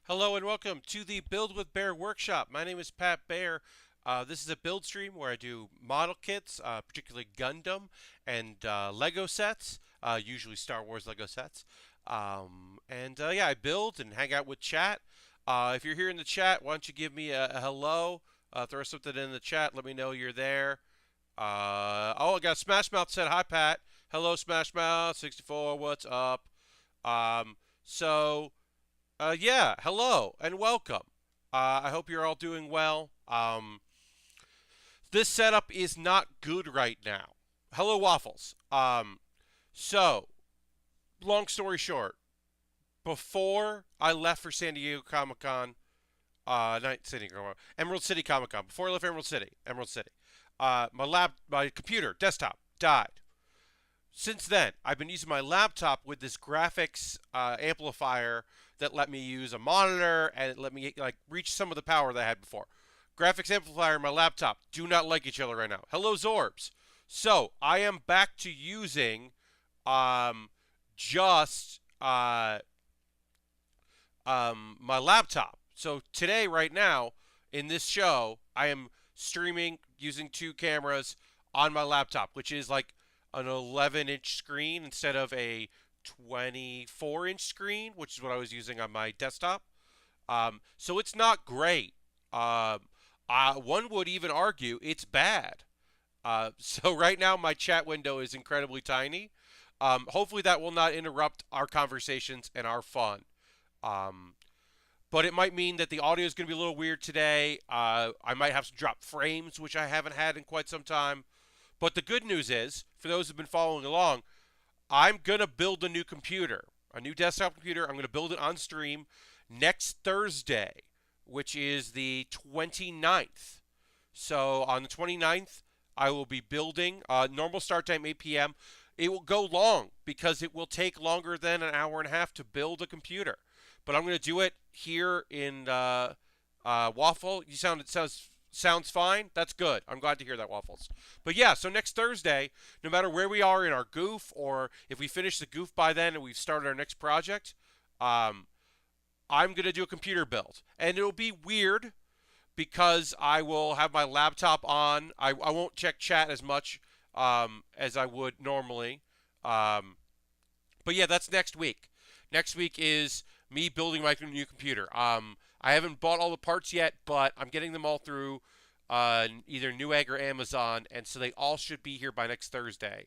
Hello and welcome to the Build with Baer workshop. My name is Pat Baer. This is a build stream where I do model kits, particularly Gundam and Lego sets, usually Star Wars Lego sets. Yeah, I build and hang out with chat. If you're here in the chat, why don't you give me a hello? Throw something in the chat. Let me know you're there. I got Smash Mouth said hi, Pat. Hello, Smash Mouth 64. What's up? Um, so. Yeah, hello and welcome. I hope you're all doing well. This setup is not good right now. Hello, Waffles. So, long story short, before I left for San Diego Comic Con, not San Diego, Emerald City Comic Con, before I left Emerald City, my computer, desktop, died. Since then, I've been using my laptop with this graphics amplifier that let me use a monitor and it let me reach some of the power that I had before. Graphics amplifier and my laptop do not like each other right now. Hello, Zorbs. So I am back to using just my laptop. So today, right now, in this show, I am streaming using two cameras on my laptop, which is like an 11-inch screen instead of a 24-inch screen, which is what I was using on my desktop. So it's not great. One would even argue it's bad. So right now my chat window is incredibly tiny. Hopefully that will not interrupt our conversations and our fun. Um, but it might mean that the audio is going to be a little weird today. I might have some drop frames, which I haven't had in quite some time. But the good news is, for those who've been following along, I'm going to build a new computer, a new desktop computer. I'm going to build it on stream next Thursday, which is the 29th. So on the 29th, I will be building. Normal start time 8 p.m. It will go long because it will take longer than an hour and a half to build a computer. But I'm going to do it here in Waffle. Sounds fine. That's good. I'm glad to hear that, Waffles. But yeah, so next Thursday, no matter where we are in our GOUF, or if we finish the GOUF by then and we've started our next project, I'm going to do a computer build. And it'll be weird because I will have my laptop on. I won't check chat as much as I would normally. But yeah, that's next week. Next week is me building my new computer. I haven't bought all the parts yet, but I'm getting them all through either Newegg or Amazon, and so they all should be here by next Thursday.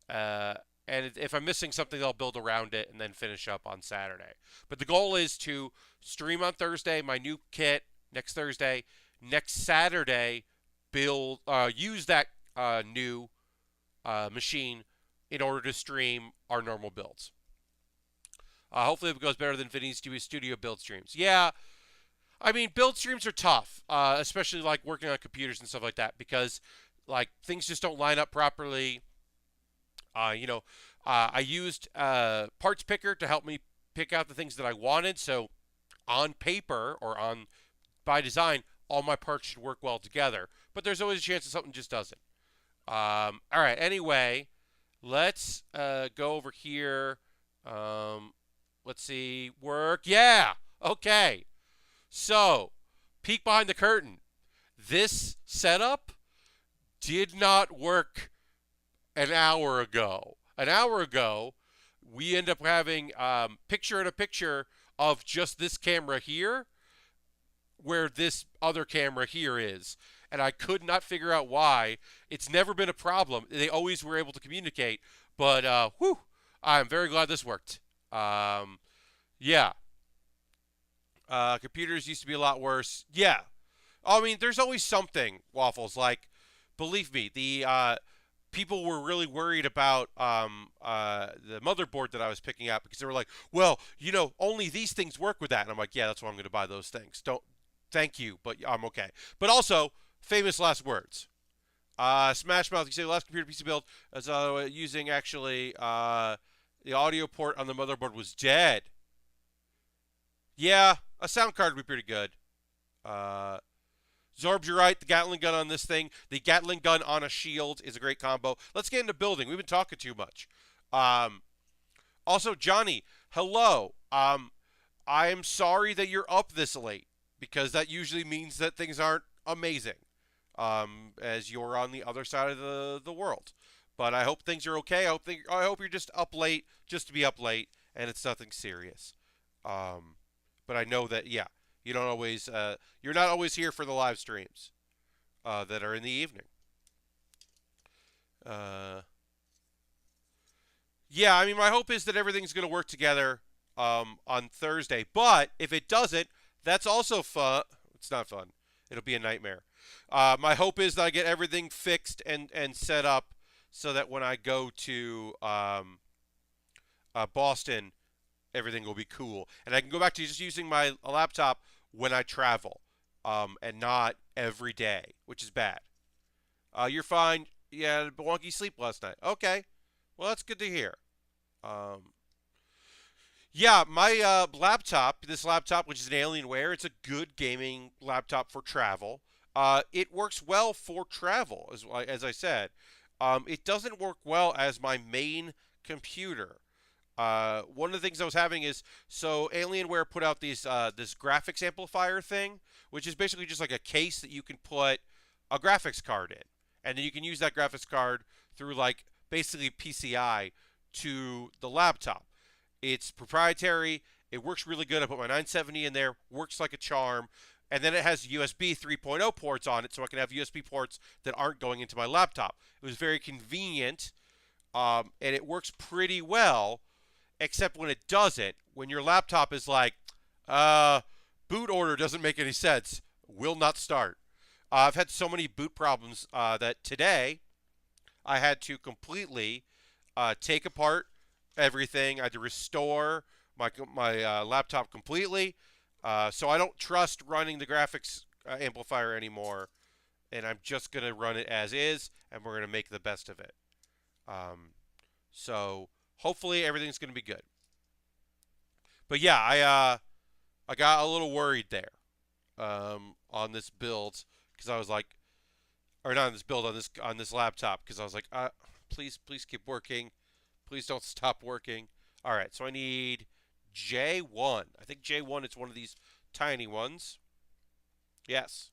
And if I'm missing something, I'll build around it and then finish up on Saturday. But the goal is to stream on Thursday, my new kit next Thursday. Next Saturday, use that new machine in order to stream our normal builds. Hopefully it goes better than Vinny's studio build streams. Yeah, I mean, build streams are tough, especially like working on computers and stuff like that, because like things just don't line up properly. I used Parts Picker to help me pick out the things that I wanted. So on paper or by design, all my parts should work well together. But there's always a chance that something just doesn't. All right. Anyway, let's go over here. Let's see. Work. Yeah. Okay. So, peek behind the curtain. This setup did not work an hour ago. An hour ago, we end up having picture in a picture of just this camera here, where this other camera here is. And I could not figure out why. It's never been a problem. They always were able to communicate. But, I'm very glad this worked. Yeah. Computers used to be a lot worse. Yeah. I mean, there's always something, Waffles. Like, believe me, the people were really worried about the motherboard that I was picking up because they were like, well, only these things work with that. And I'm like, yeah, that's why I'm going to buy those things. Thank you, but I'm okay. But also, famous last words. Smash Mouth, you say the last computer PC build as using actually the audio port on the motherboard was dead. Yeah, a sound card would be pretty good. Zorbs, you're right. The Gatling gun on this thing, the Gatling gun on a shield is a great combo. Let's get into building. We've been talking too much. Also, Johnny, hello. I am sorry that you're up this late because that usually means that things aren't amazing, as you're on the other side of the world. But I hope things are okay. I hope you're just up late just to be up late and it's nothing serious. Um, but I know that yeah, you don't always you're not always here for the live streams that are in the evening. Uh, yeah, I mean my hope is that everything's going to work together on Thursday. But if it doesn't, that's also fun. It's not fun. It'll be a nightmare. My hope is that I get everything fixed and set up so that when I go to Boston, everything will be cool, and I can go back to just using my laptop when I travel, and not every day, which is bad. You're fine. Yeah, wonky sleep last night. Okay, well that's good to hear. Um, yeah, my laptop, this laptop, which is an Alienware, it's a good gaming laptop for travel. It works well for travel, as I said. It doesn't work well as my main computer. One of the things I was having is so Alienware put out this graphics amplifier thing, which is basically just like a case that you can put a graphics card in, and then you can use that graphics card through like basically PCI to the laptop. It's proprietary. It works really good. I put my 970 in there. Works like a charm. And then it has USB 3.0 ports on it, so I can have USB ports that aren't going into my laptop. It was very convenient, and it works pretty well, except when it doesn't. When your laptop is like, boot order doesn't make any sense, will not start. I've had so many boot problems that today I had to completely take apart everything. I had to restore my laptop completely. So I don't trust running the graphics amplifier anymore, and I'm just going to run it as is, and we're going to make the best of it. So hopefully everything's going to be good. But yeah, I got a little worried there on this build because I was like, or not on this build on this laptop because I was like, please keep working, please don't stop working. All right, so I need J1. I think J1 is one of these tiny ones. Yes.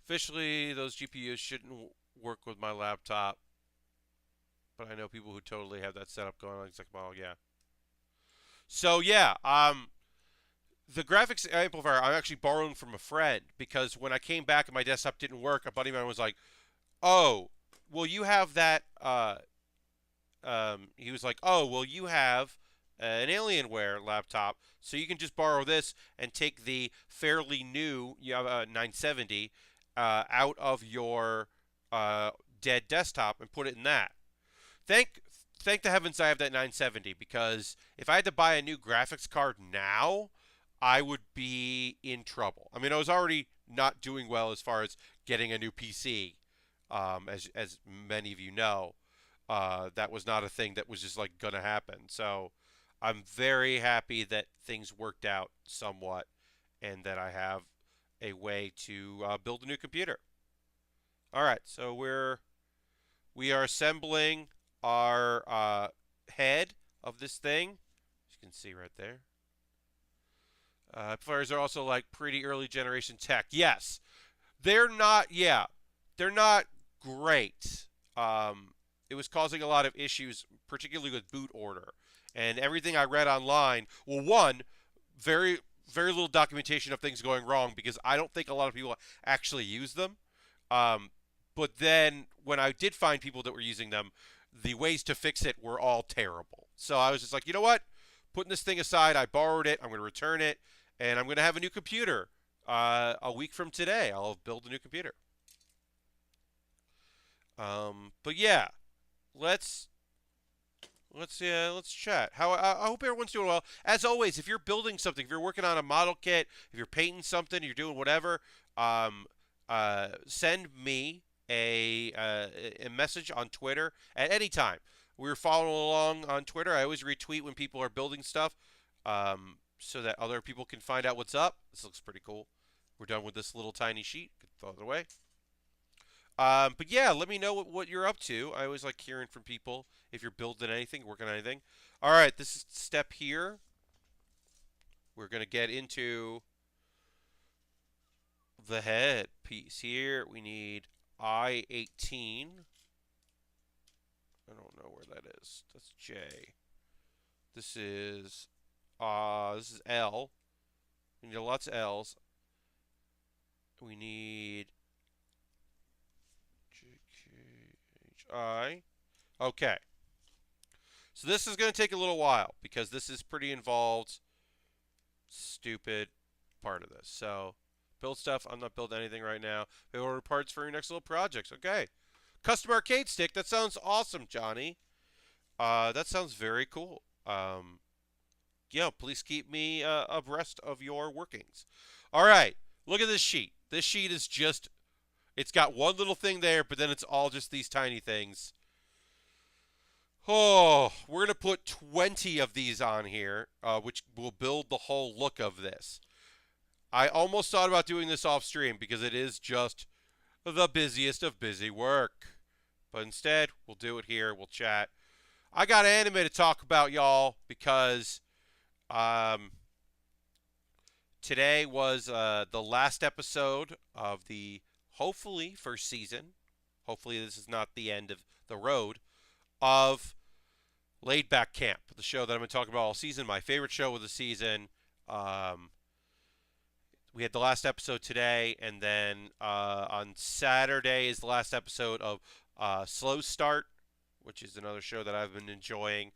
Officially, those GPUs shouldn't work with my laptop, but I know people who totally have that setup going on. It's like, well, yeah. So yeah, the graphics amplifier I'm actually borrowing from a friend because when I came back and my desktop didn't work, a buddy of mine was like, "Oh, well, you have that." He was like, "Oh, well, you have an Alienware laptop, so you can just borrow this and take the fairly new 970 out of your dead desktop and put it in that." Thank the heavens I have that 970 because if I had to buy a new graphics card now, I would be in trouble. I mean, I was already not doing well as far as getting a new PC, as many of you know. That was not a thing that was just like gonna happen. So I'm very happy that things worked out somewhat, and that I have a way to build a new computer. All right, so we are assembling our head of this thing, as you can see right there. Players are also like pretty early generation tech. Yes, they're not. Yeah, they're not great. It was causing a lot of issues, particularly with boot order. And everything I read online, well, one, very little documentation of things going wrong because I don't think a lot of people actually use them. But then when I did find people that were using them, the ways to fix it were all terrible. So I was just like, you know what? Putting this thing aside, I borrowed it. I'm going to return it, and I'm going to have a new computer. A week from today, I'll build a new computer. But yeah, let's chat. I hope everyone's doing well. As always, if you're building something, if you're working on a model kit, if you're painting something, you're doing whatever, send me a message on Twitter at any time. We're following along on Twitter. I always retweet when people are building stuff, so that other people can find out what's up. This looks pretty cool. We're done with this little tiny sheet. Could throw it away. But yeah, let me know what you're up to. I always like hearing from people if you're building anything, working on anything. All right, this is step here. We're gonna get into the head piece here. We need I-18. I don't know where that is. That's J. This is L. We need lots of L's. We need J, K, H, I. Okay. So this is going to take a little while because this is pretty involved, stupid part of this. So build stuff. I'm not building anything right now. We order parts for your next little projects. Okay. Custom arcade stick. That sounds awesome, Johnny. That sounds very cool. Please keep me abreast of your workings. All right. Look at this sheet. This sheet is just, it's got one little thing there, but then it's all just these tiny things. Oh, we're going to put 20 of these on here, which will build the whole look of this. I almost thought about doing this off stream because it is just the busiest of busy work. But instead, we'll do it here. We'll chat. I got anime to talk about, y'all, because today was the last episode of the, hopefully, first season. Hopefully this is not the end of the road of Laid Back Camp, the show that I've been talking about all season, my favorite show of the season. We had the last episode today, and then on Saturday is the last episode of Slow Start, which is another show that I've been enjoying.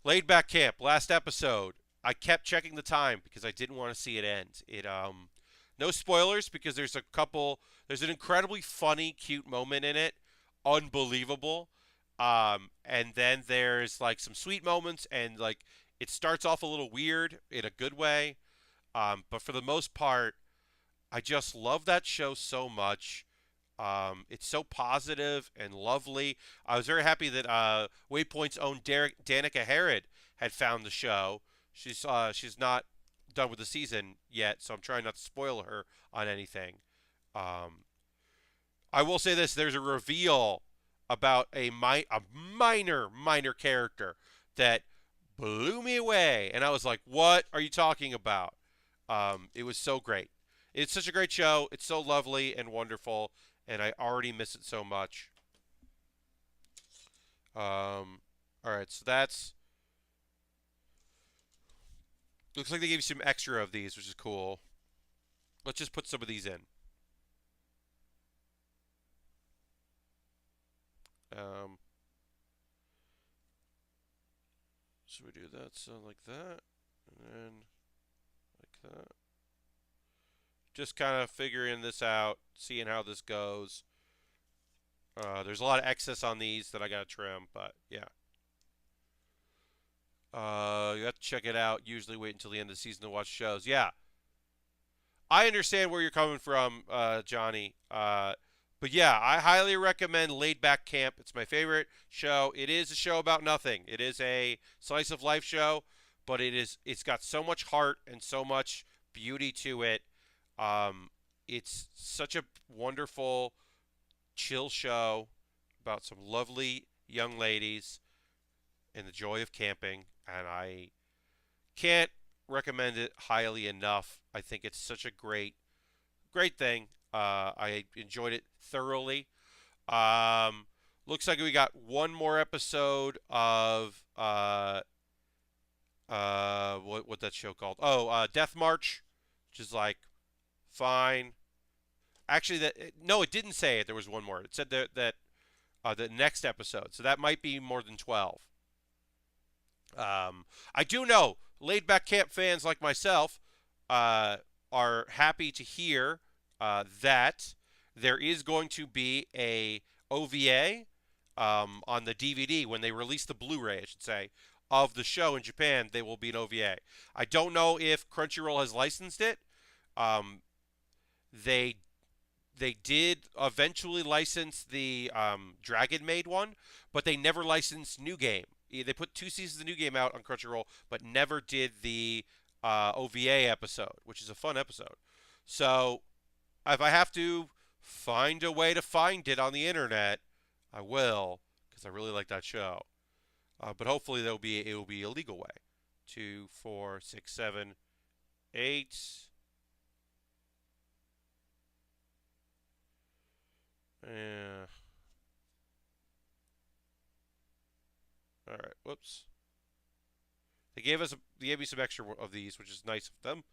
Laid Back Camp, last episode. I kept checking the time because I didn't want to see it end. No spoilers because there's an incredibly funny, cute moment in it. Unbelievable. And then there's like some sweet moments, and like it starts off a little weird in a good way. But for the most part, I just love that show so much. It's so positive and lovely. I was very happy that Waypoint's own Danica Harrod had found the show. She's not done with the season yet, so I'm trying not to spoil her on anything. I will say this: there's a reveal about a minor character that blew me away, and I was like, "What are you talking about?" It was so great. It's such a great show. It's so lovely and wonderful, and I already miss it so much. All right, so that's looks like they gave you some extra of these, which is cool. Let's just put some of these in. So we do that, so like that, and then like that. Just kind of figuring this out, seeing how this goes. There's a lot of excess on these that I gotta trim, but yeah. You have to check it out. Usually wait until the end of the season to watch shows. Yeah. I understand where you're coming from, Johnny. But yeah, I highly recommend Laid Back Camp. It's my favorite show. It is a show about nothing. It is a slice of life show, but it's got so much heart and so much beauty to it. It's such a wonderful, chill show about some lovely young ladies and the joy of camping, and I can't recommend it highly enough. I think it's such a great thing. I enjoyed it thoroughly. Looks like we got one more episode of what that show called? Oh, Death March, which is like fine. Actually, no, it didn't say it. There was one more. It said that the next episode, so that might be more than 12. I do know Laid Back Camp fans like myself are happy to hear that there is going to be a OVA on the DVD when they release the Blu-ray, I should say, of the show in Japan. They will be an OVA. I don't know if Crunchyroll has licensed it. They did eventually license the Dragon Maid one, but they never licensed New Game. They put 2 seasons of New Game out on Crunchyroll, but never did the OVA episode, which is a fun episode. So if I have to find a way to find it on the internet, I will, because I really like that show. But hopefully it will be a legal way. 2, 4, 6, 7, 8. Yeah. All right. Whoops. They gave me some extra of these, which is nice of them,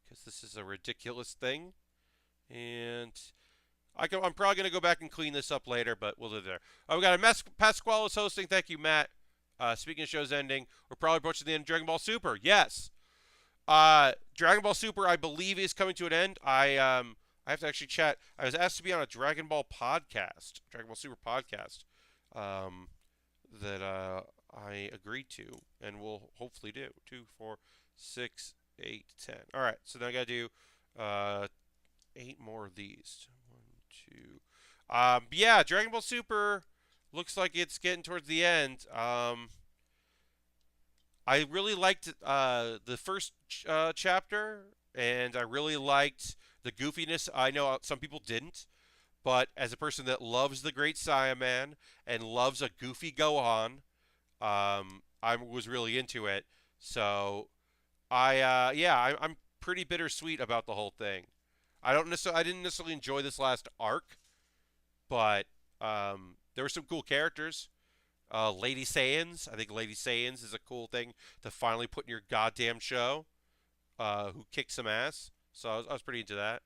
because this is a ridiculous thing. And I'm probably going to go back and clean this up later, but we'll do it there. We got Pasquale is hosting. Thank you, Matt. Speaking of shows ending, we're probably approaching the end of Dragon Ball Super. Yes. Dragon Ball Super, I believe, is coming to an end. I have to actually chat. I was asked to be on a Dragon Ball Super podcast, that I agreed to, and will hopefully do. 2, 4, 6, 8, 10. All right, so then I got to do 8 more of these. 1, 2. Yeah, Dragon Ball Super looks like it's getting towards the end. I really liked the first chapter, and I really liked the goofiness. I know some people didn't, but as a person that loves the Great Saiyaman and loves a goofy Gohan, I was really into it. So I'm pretty bittersweet about the whole thing. I didn't necessarily enjoy this last arc, but there were some cool characters. Lady Saiyans. I think Lady Saiyans is a cool thing to finally put in your goddamn show. Who kicks some ass. So I was pretty into that.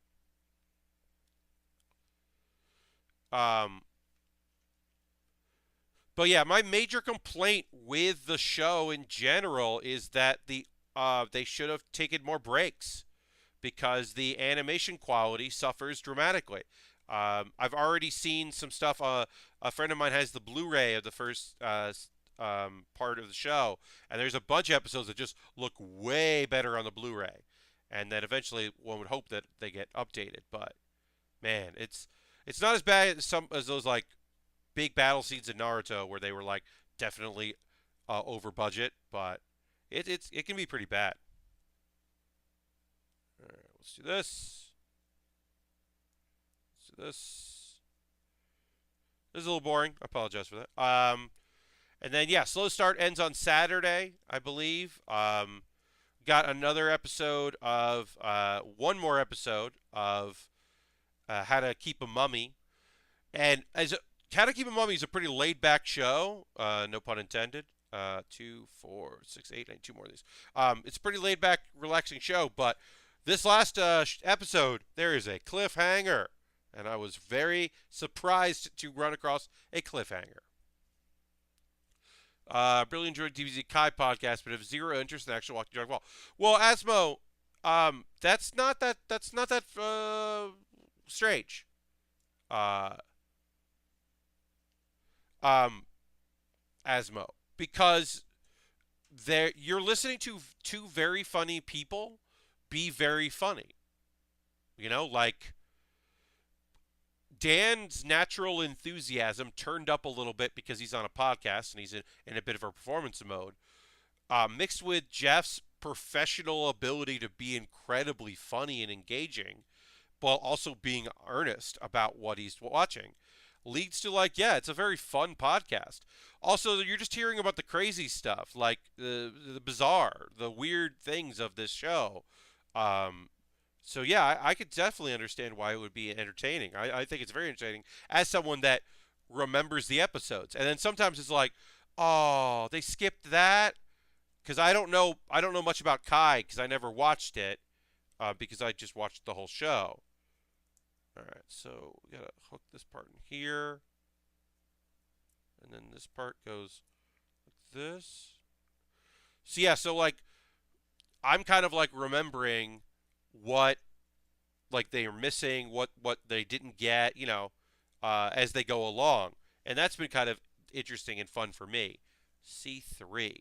But yeah, my major complaint with the show in general is that they should have taken more breaks, because the animation quality suffers dramatically. I've already seen some stuff. A friend of mine has the Blu-ray of the first part of the show, and there's a bunch of episodes that just look way better on the Blu-ray, and then eventually one would hope that they get updated. But man, it's not as bad as those like big battle scenes in Naruto where they were like definitely over budget, but it can be pretty bad. All right, let's do this. Let's do this. This is a little boring. I apologize for that. And then yeah, Slow Start ends on Saturday, I believe. Got another episode of one more episode of How to Keep a Mummy, and How to Keep a Mummy is a pretty laid back show. No pun intended. 2, 4, 6, 8, 9, 2 more of these. It's a pretty laid back, relaxing show, but this last episode, there is a cliffhanger, and I was very surprised to run across a cliffhanger. Really enjoyed DBZ Kai podcast, but have zero interest in actual walking Dragon Ball. Well, Asmo, that's not that strange. Uh, Asmo, because you're listening to two very funny people be very funny. You know, like Dan's natural enthusiasm turned up a little bit because he's on a podcast and he's in a bit of a performance mode, mixed with Jeff's professional ability to be incredibly funny and engaging, while also being earnest about what he's watching, leads to yeah, it's a very fun podcast. Also, you're just hearing about the crazy stuff, like the bizarre, the weird things of this show. So yeah, I could definitely understand why it would be entertaining. I think it's very entertaining as someone that remembers the episodes. And then sometimes it's like, oh, they skipped that, because I don't know much about Kai because I never watched it, because I just watched the whole show. All right, so we gotta hook this part in here, and then this part goes like this. So yeah, so I'm kind of remembering what they are missing, what they didn't get, as they go along, and that's been kind of interesting and fun for me. C3.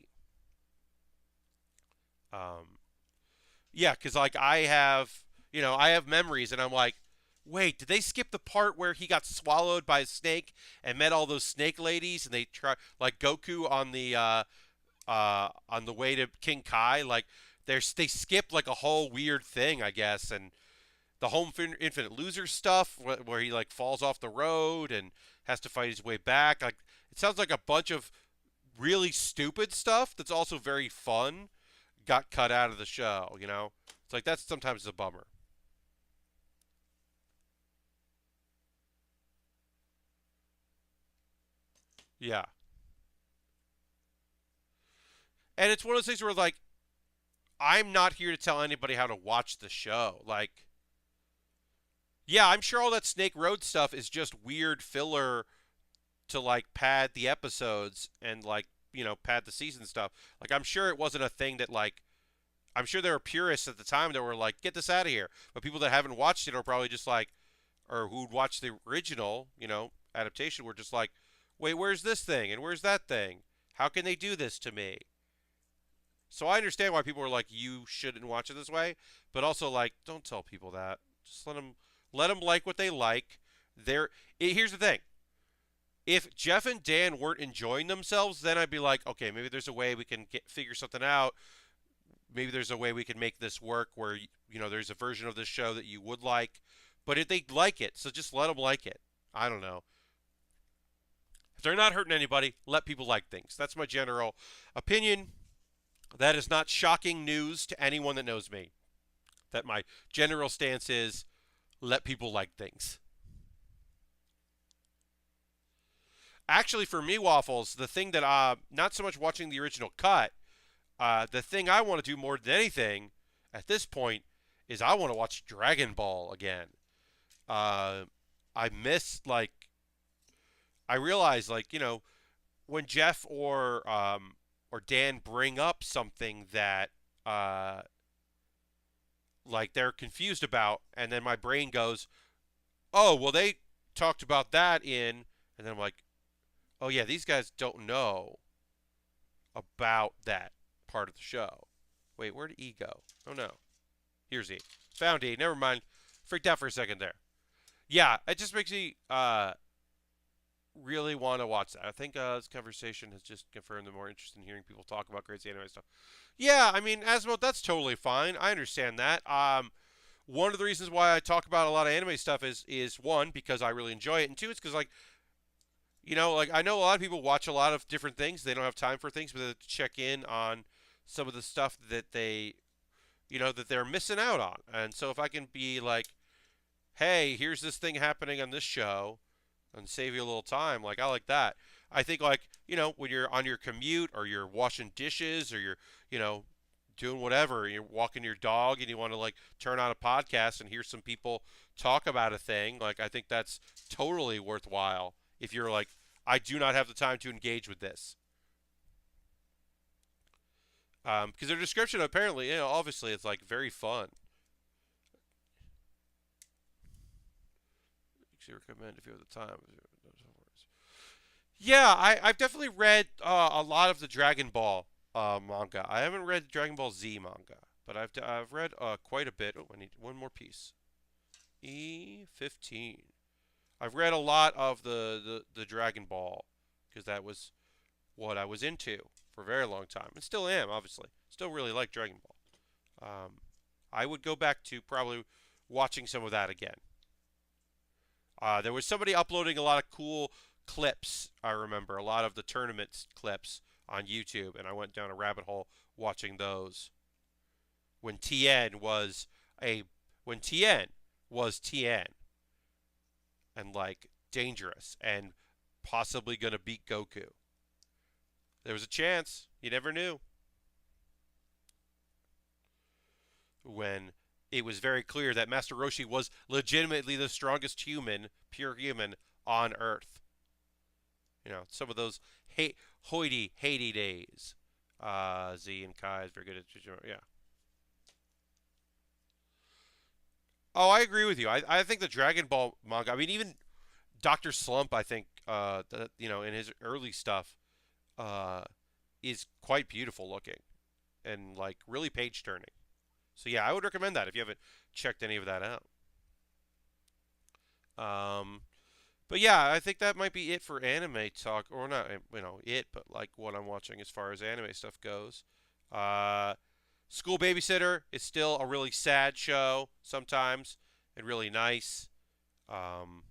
Yeah, because I have memories, and I'm like, wait, did they skip the part where he got swallowed by a snake and met all those snake ladies, and they try Goku on the way to King Kai? They skipped a whole weird thing, I guess, and the Infinite Loser stuff where he like falls off the road and has to fight his way back. Like it sounds like a bunch of really stupid stuff that's also very fun got cut out of the show, you know? It's like that's sometimes a bummer. Yeah. And it's one of those things where like I'm not here to tell anybody how to watch the show. Like yeah, I'm sure all that Snake Road stuff is just weird filler to like pad the episodes and like, you know, pad the season stuff. Like I'm sure it wasn't a thing that like I'm sure there were purists at the time that were like, get this out of here. But people that haven't watched it are probably just like, or who'd watched the original, you know, adaptation were just like, wait, where's this thing? And where's that thing? How can they do this to me? So I understand why people are like, you shouldn't watch it this way. But also like, don't tell people that. Just let them like what they like. Here's the thing. If Jeff and Dan weren't enjoying themselves, then I'd be like, okay, maybe there's a way we can figure something out. Maybe there's a way we can make this work where, you know, there's a version of this show that you would like. But if they like it, so just let them like it. I don't know. If they're not hurting anybody, let people like things. That's my general opinion. That is not shocking news to anyone that knows me. That my general stance is let people like things. Actually, for me, Waffles, the thing that, not so much watching the original cut, the thing I want to do more than anything at this point is I want to watch Dragon Ball again. Uh, I miss, like, I realize, like, you know, when Jeff or Dan bring up something that, like, they're confused about, and then my brain goes, oh, well, they talked about that and then I'm like, oh, yeah, these guys don't know about that part of the show. Wait, where did E go? Oh, no. Here's E. Found E. Never mind. Freaked out for a second there. Yeah, it just makes me really want to watch that. I think this conversation has just confirmed I'm more interested in hearing people talk about crazy anime stuff. Yeah, I mean, Asmo, that's totally fine. I understand that. One of the reasons why I talk about a lot of anime stuff is one, because I really enjoy it, and two, it's because, like, you know, like, I know a lot of people watch a lot of different things. They don't have time for things, but they have to check in on some of the stuff that they, you know, that they're missing out on. And so if I can be like, hey, here's this thing happening on this show and save you a little time, like, I like that. I think, like, you know, when you're on your commute or you're washing dishes or you're, you know, doing whatever, you're walking your dog and you want to, like, turn on a podcast and hear some people talk about a thing, like, I think that's totally worthwhile if you're like, I do not have the time to engage with this. Because their description apparently, you know, obviously it's like very fun. You recommend if you have the time. Yeah, I've definitely read a lot of the Dragon Ball manga. I haven't read Dragon Ball Z manga, but I've read quite a bit. Oh, I need one more piece. E15. I've read a lot of the Dragon Ball because that was what I was into for a very long time, and still am, obviously. Still really like Dragon Ball. I would go back to probably watching some of that again. There was somebody uploading a lot of cool clips, I remember, a lot of the tournament clips on YouTube, and I went down a rabbit hole watching those. When TN was a when TN was TN and like dangerous and possibly going to beat Goku. There was a chance. You never knew. When it was very clear that Master Roshi was legitimately the strongest human, pure human, on Earth. You know, some of those hoity days. Z and Kai is very good at, yeah. Oh, I agree with you. I think the Dragon Ball manga, I mean, even Dr. Slump, I think, you know, in his early stuff, uh, is quite beautiful looking and, like, really page turning. So, yeah, I would recommend that if you haven't checked any of that out. Um, but yeah, I think that might be it for anime talk, or not, you know, it, but like what I'm watching as far as anime stuff goes. Uh, School Babysitter is still a really sad show sometimes. and really nice. Um,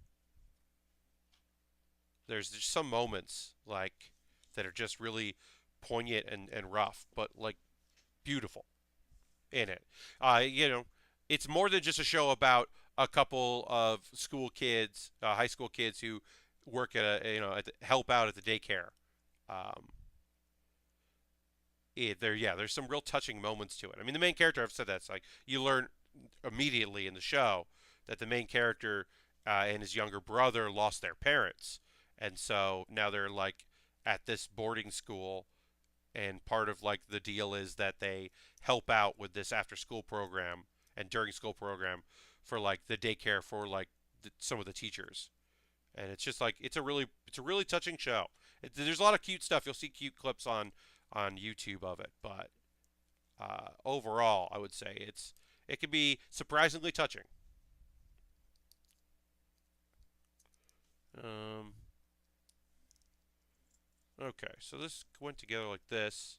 there's just some moments like that are just really poignant and rough, but like beautiful in it. You know, it's more than just a show about a couple of school kids, high school kids who work at a help out at the daycare. Um, there's some real touching moments to it. I mean, the main character, I've said that, it's like you learn immediately in the show that the main character and his younger brother lost their parents, and so now they're like at this boarding school, and part of like the deal is that they help out with this after school program and during school program for like the daycare for like some of the teachers, and it's just like it's a really touching show. There's a lot of cute stuff. You'll see cute clips on YouTube of it, but overall, I would say it can be surprisingly touching. Um, okay, so this went together like this.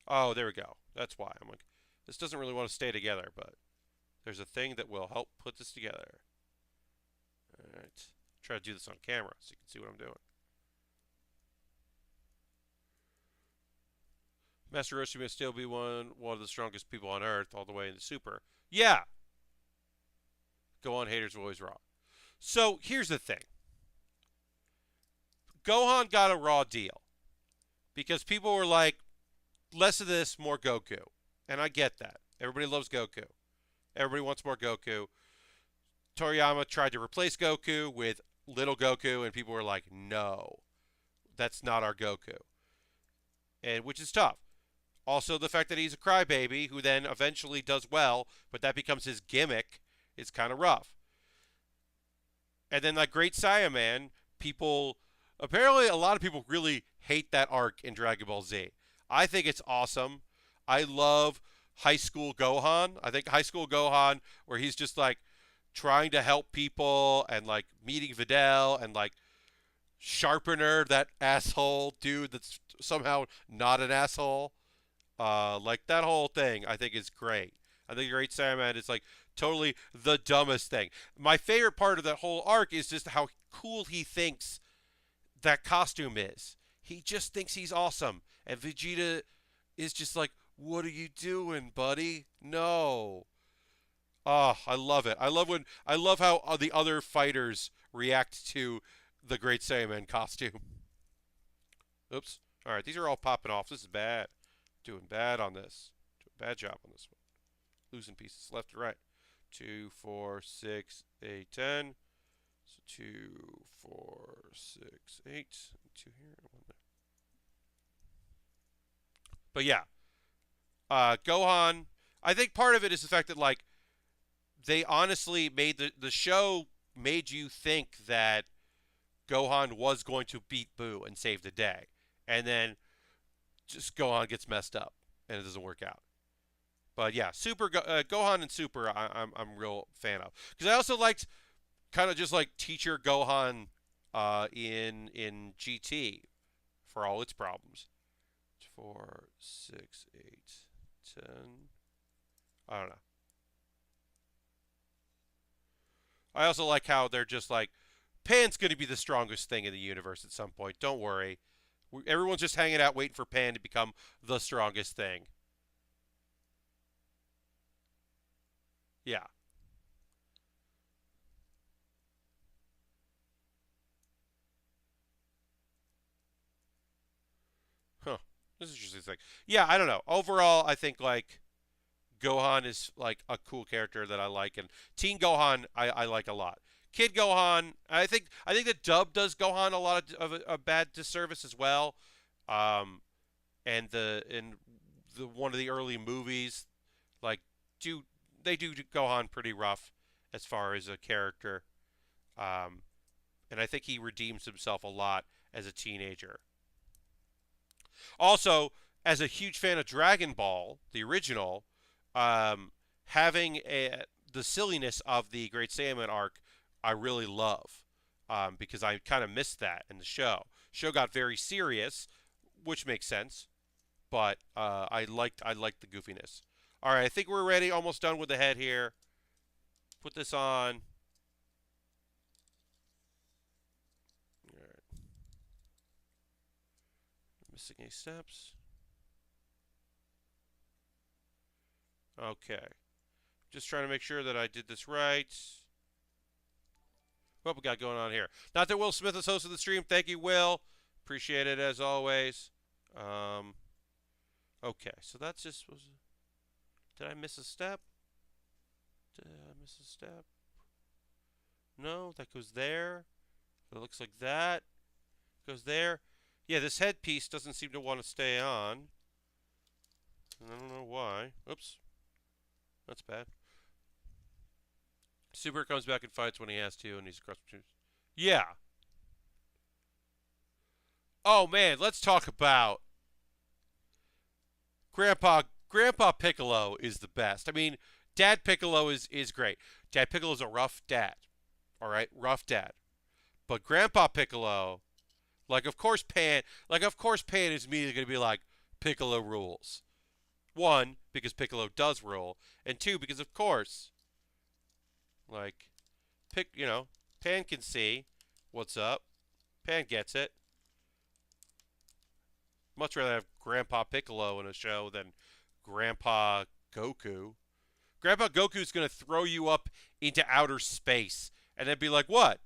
Oh, there we go. That's why I'm like, this doesn't really want to stay together, but there's a thing that will help put this together. All right, try to do this on camera so you can see what I'm doing. Master Roshi may still be one of the strongest people on Earth, all the way into Super. Yeah, Gohan haters are always wrong. So here's the thing: Gohan got a raw deal because people were like, less of this, more Goku, and I get that. Everybody loves Goku. Everybody wants more Goku. Toriyama tried to replace Goku with little Goku, and people were like, no, that's not our Goku, and which is tough. Also, the fact that he's a crybaby who then eventually does well, but that becomes his gimmick, is kind of rough. And then like Great Saiyaman, people apparently a lot of people really hate that arc in Dragon Ball Z. I think it's awesome. I love High School Gohan. I think High School Gohan, where he's just like trying to help people and like meeting Videl and like Sharpener, that asshole dude that's somehow not an asshole. Like that whole thing, I think is great. I think Great Saiyaman is like totally the dumbest thing. My favorite part of that whole arc is just how cool he thinks that costume is. He just thinks he's awesome, and Vegeta is just like, "What are you doing, buddy? No." Oh, I love it. I love how the other fighters react to the Great Saiyaman costume. Oops. All right, these are all popping off. This is bad. Doing bad on this. Doing a bad job on this one. Losing pieces left and right. 2, 4, 6, 8, 10. So 2, 4, 6, 8. 2 here and 1 there. But yeah, Gohan. I think part of it is the fact that like they honestly made the show made you think that Gohan was going to beat Boo and save the day, and then just Gohan gets messed up and it doesn't work out. But yeah, Gohan and Super, I'm real fan of, because I also liked kind of just like Teacher Gohan in GT for all its problems. 4, 6, 8, 10. I don't know. I also like how they're just like, Pan's going to be the strongest thing in the universe at some point. Don't worry. Everyone's just hanging out waiting for Pan to become the strongest thing. Yeah. Huh. This is just interesting thing. Yeah, I don't know. Overall, I think like Gohan is like a cool character that I like, and Teen Gohan I like a lot. Kid Gohan, I think the dub does Gohan a lot of a bad disservice as well. Um, and the one of the early movies, like do they do Gohan pretty rough as far as a character. Um, and I think he redeems himself a lot as a teenager. Also, as a huge fan of Dragon Ball, the original, um, having the silliness of the Great Saiyaman arc, I really love, because I kind of missed that in the show. Show got very serious, which makes sense, but I liked the goofiness. All right, I think we're ready. Almost done with the head here. put this on. All right. Missing any steps. Okay. Just trying to make sure that I did this right. What we got going on here? Not that Will Smith is host of the stream. Thank you, Will. Appreciate it as always. Okay, so that's just. Did I miss a step? Did I miss a step? No, that goes there. It looks like that. Goes there. Yeah, this headpiece doesn't seem to want to stay on. I don't know why. Oops. That's bad. Super comes back and fights when he has to, and he's across between. Yeah. Oh man, let's talk about Grandpa Piccolo is the best. I mean, Dad Piccolo is great. Dad Piccolo's a rough dad. All right, rough dad. But Grandpa Piccolo, of course Pan is immediately going to be like, Piccolo rules. One, because Piccolo does rule, and two, because of course, Pan can see what's up. Pan gets it. Much rather have Grandpa Piccolo in a show than Grandpa Goku. Grandpa Goku's going to throw you up into outer space and then be like, what?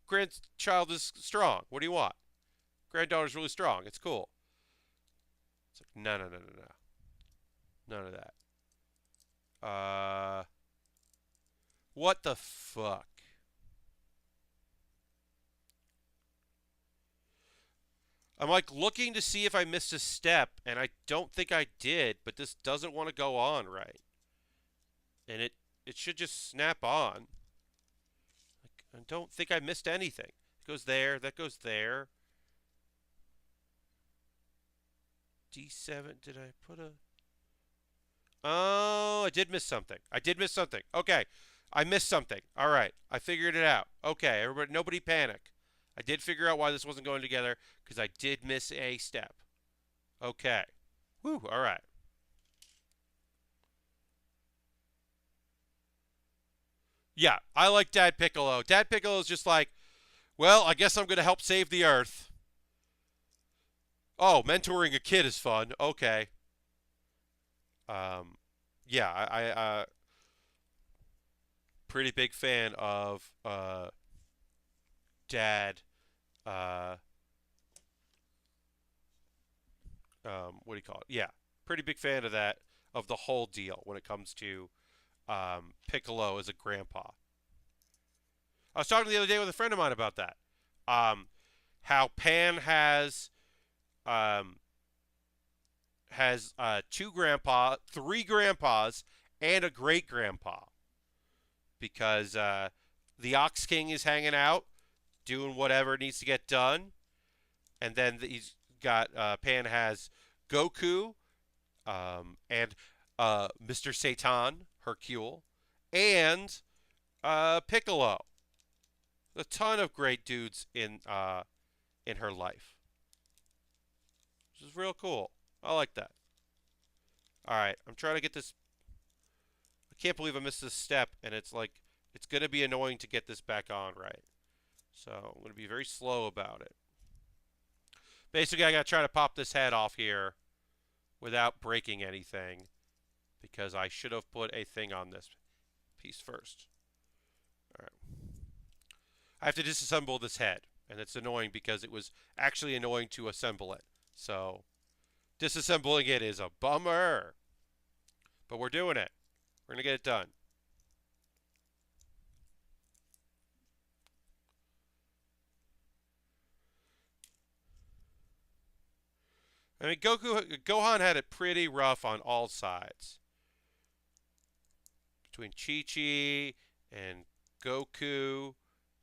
Grandchild is strong. What do you want? Granddaughter's really strong. It's cool. It's like, no. None of that. What the fuck? I'm looking to see if I missed a step, and I don't think I did, but this doesn't want to go on right. And it should just snap on. I don't think I missed anything. It goes there, that goes there. D7, did I put a... Oh, I did miss something. Okay, I missed something. All right, I figured it out. Okay, everybody, nobody panic. I did figure out why this wasn't going together, because I did miss a step. Okay. Whew, all right. Yeah, I like Dad Piccolo. Dad Piccolo is just like, well, I guess I'm going to help save the Earth. Oh, mentoring a kid is fun. Okay. Yeah, I pretty big fan of Dad. What do you call it? Yeah, pretty big fan of that, of the whole deal when it comes to Piccolo as a grandpa. I was talking the other day with a friend of mine about that. How Pan has three grandpas, and a great grandpa, because the Ox King is hanging out, doing whatever needs to get done, and then he's got Pan has Goku, and Mr. Satan, Hercule, and Piccolo. A ton of great dudes in her life, which is real cool. I like that. All right, I'm trying to get this. I can't believe I missed this step, and it's going to be annoying to get this back on right. So I'm going to be very slow about it. Basically, I got to try to pop this head off here without breaking anything, because I should have put a thing on this piece first. All right. I have to disassemble this head, and it's annoying because it was actually annoying to assemble it. So disassembling it is a bummer, but we're doing it. We're going to get it done. I mean, Gohan had it pretty rough on all sides. Between Chi-Chi and Goku,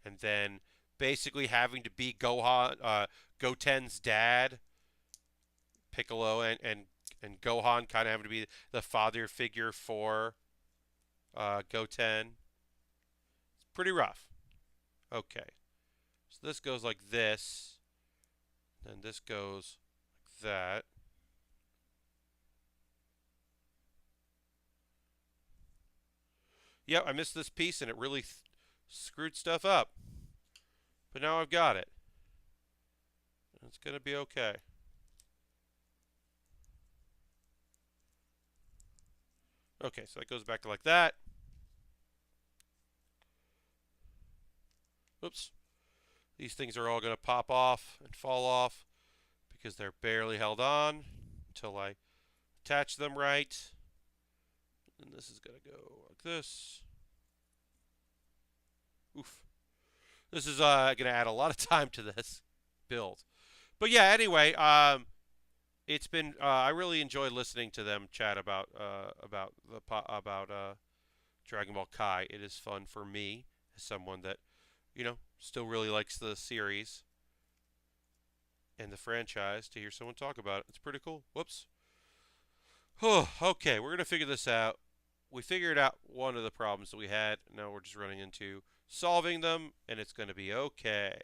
and then basically having to be Goten's dad, Piccolo, and Gohan kind of having to be the father figure for Goten. It's pretty rough. Okay. So this goes like this. Then this goes like that. Yep, I missed this piece and it really screwed stuff up. But now I've got it. It's going to be okay. Okay, so that goes back to like that. Oops. These things are all going to pop off and fall off because they're barely held on until I attach them right. And this is going to go like this. Oof. This is going to add a lot of time to this build. But yeah, anyway, it's been I really enjoyed listening to them chat about Dragon Ball Kai. It is fun for me as someone that still really likes the series and the franchise to hear someone talk about it. It's pretty cool. Whoops. Okay, we're gonna figure this out. We figured out one of the problems that we had. Now we're just running into solving them, and it's gonna be okay.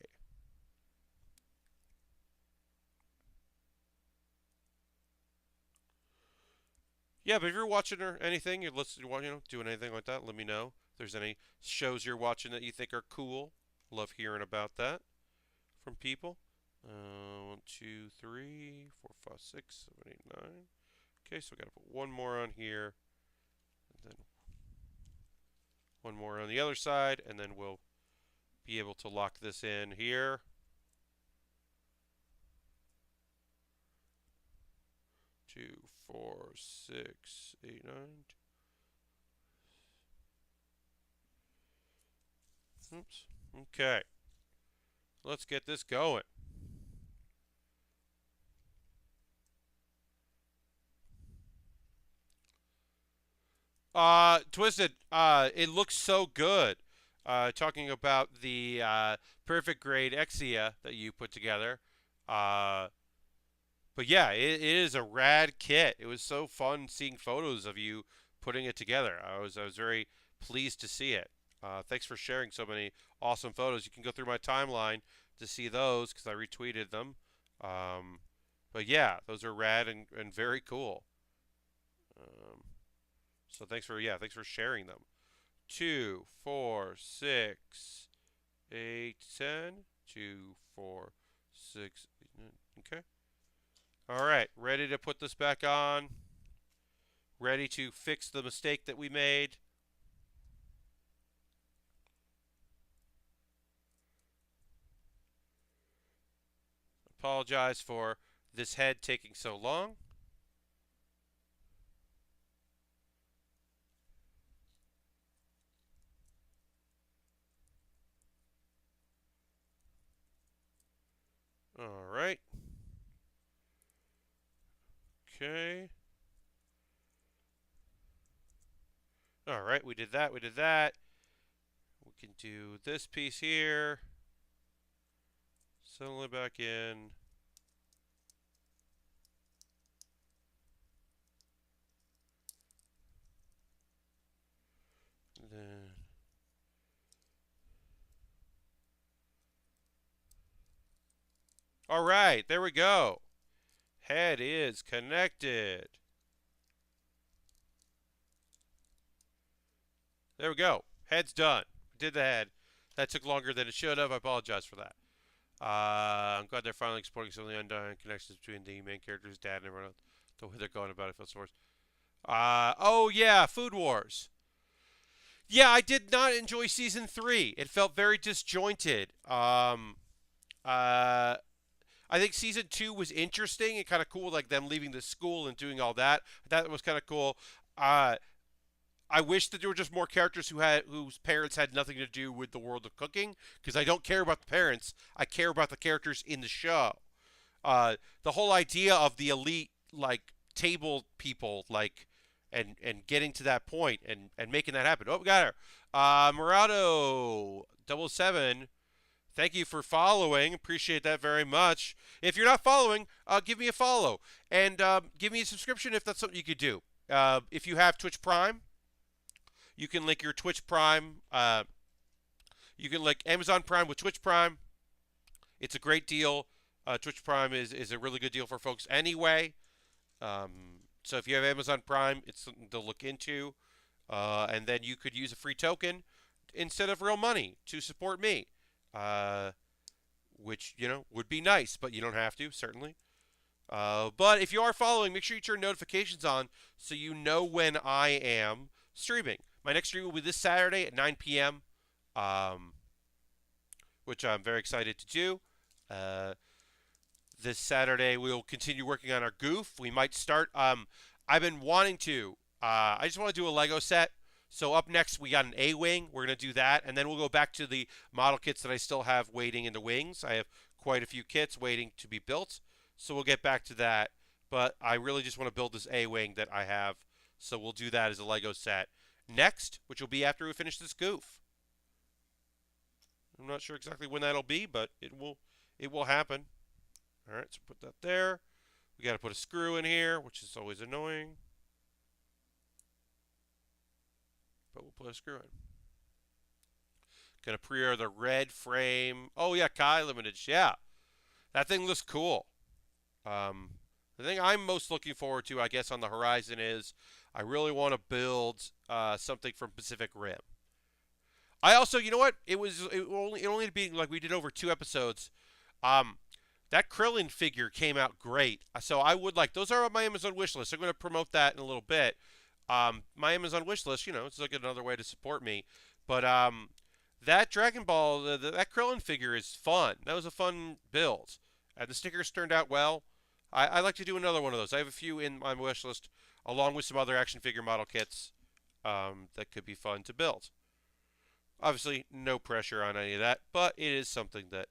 Yeah, but if you're watching or anything, you're listening, doing anything like that, let me know. If there's any shows you're watching that you think are cool, love hearing about that from people. 1, 2, 3, 4, 5, 6, 7, 8, 9. Okay, so we gotta put one more on here, and then one more on the other side, and then we'll be able to lock this in here. 2, 4, 6, 8, 9. Oops. Okay. Let's get this going. Twisted, it looks so good. Talking about the perfect grade Exia that you put together. But yeah, it is a rad kit. It was so fun seeing photos of you putting it together. I was very pleased to see it. Thanks for sharing so many awesome photos. You can go through my timeline to see those because I retweeted them. But yeah, those are rad and very cool. So thanks for sharing them. 2, 4, 6, 8, 10. 2, 4, 6, 8, 9. Okay. All right, ready to put this back on. Ready to fix the mistake that we made. Apologize for this head taking so long. All right. Okay. All right, we did that. We can do this piece here. Settle it back in. Then all right, there we go. Head is connected. There we go. Head's done. Did the head. That took longer than it should have. I apologize for that. I'm glad they're finally exploring some of the undying connections between the main character's dad and everyone else. The way they're going about it feels worse. Oh yeah, Food Wars. Yeah, I did not enjoy season 3. It felt very disjointed. I think season 2 was interesting and kind of cool, like them leaving the school and doing all that. That was kind of cool. I wish that there were just more characters whose parents had nothing to do with the world of cooking, because I don't care about the parents. I care about the characters in the show. The whole idea of the elite like table people and getting to that point and making that happen. Oh, we got her. Murado 7. Thank you for following. Appreciate that very much. If you're not following, give me a follow and give me a subscription if that's something you could do. If you have Twitch Prime, you can link your Twitch Prime. You can link Amazon Prime with Twitch Prime. It's a great deal. Twitch Prime is a really good deal for folks anyway. So if you have Amazon Prime, it's something to look into. and then you could use a free token instead of real money to support me, uh, which would be nice, but you don't have to, certainly. But if you are following, make sure you turn notifications on so you know when I am streaming. My next stream will be this Saturday at 9 p.m., which I'm very excited to do. This Saturday, we'll continue working on our GOUF. We might start. I've been wanting to. I just want to do a Lego set. So up next, we got an A-wing. We're going to do that. And then we'll go back to the model kits that I still have waiting in the wings. I have quite a few kits waiting to be built. So we'll get back to that. But I really just want to build this A-wing that I have. So we'll do that as a Lego set next, which will be after we finish this GOUF. I'm not sure exactly when that'll be, but it will happen. All right, so put that there. We got to put a screw in here, which is always annoying. But we'll put a screw in. Gonna pre-order the red frame. Oh yeah, Kai Limited. Yeah, that thing looks cool. The thing I'm most looking forward to, I guess, on the horizon is I really want to build something from Pacific Rim. I also, you know what? It only being like we did over 2 episodes. That Krillin figure came out great, so I would like those are on my Amazon wish list. I'm going to promote that in a little bit. My Amazon wish list, it's like another way to support me. But that Dragon Ball, that Krillin figure is fun. That was a fun build, and the stickers turned out well. I like to do another one of those. I have a few in my wish list, along with some other action figure model kits that could be fun to build. Obviously, no pressure on any of that, but it is something that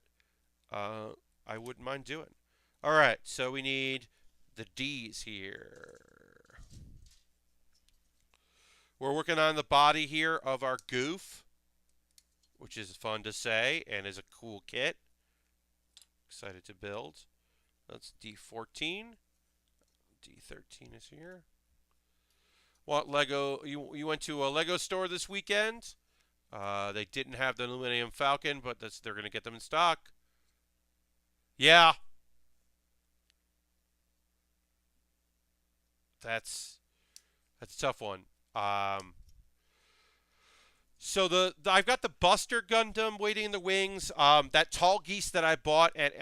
I wouldn't mind doing. All right, so we need the D's here. We're working on the body here of our GOUF, which is fun to say and is a cool kit. Excited to build. That's D14. D13 is here. Want Lego? You went to a Lego store this weekend? They didn't have the Millennium Falcon, but they're going to get them in stock. Yeah. That's a tough one. So I've got the Buster Gundam waiting in the wings. That tall geese that I bought at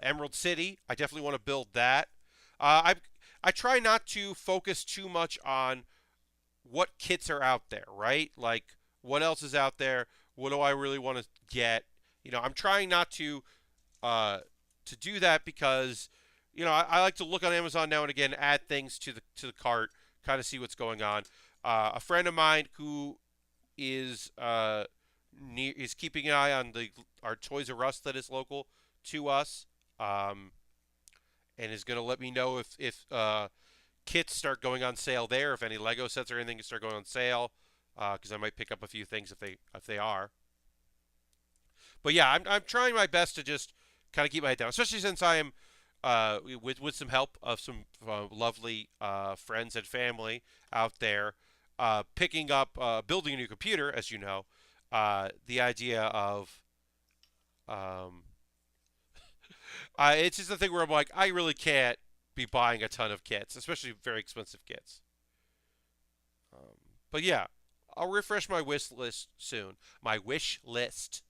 Emerald City, I definitely want to build that. I try not to focus too much on what kits are out there, right? Like what else is out there? What do I really want to get? I'm trying not to do that because I like to look on Amazon now and again, add things to the cart, kind of see what's going on. A friend of mine who is keeping an eye on our Toys R Us that is local to us, and is going to let me know if kits start going on sale there, if any Lego sets or anything start going on sale, because I might pick up a few things if they are. But yeah, I'm trying my best to just kind of keep my head down, especially since I am with some help of some lovely friends and family out there, picking up building a new computer, as you know. The idea of it's just a thing where I'm like, I really can't be buying a ton of kits, especially very expensive kits. But yeah, I'll refresh my wish list soon. My wish list.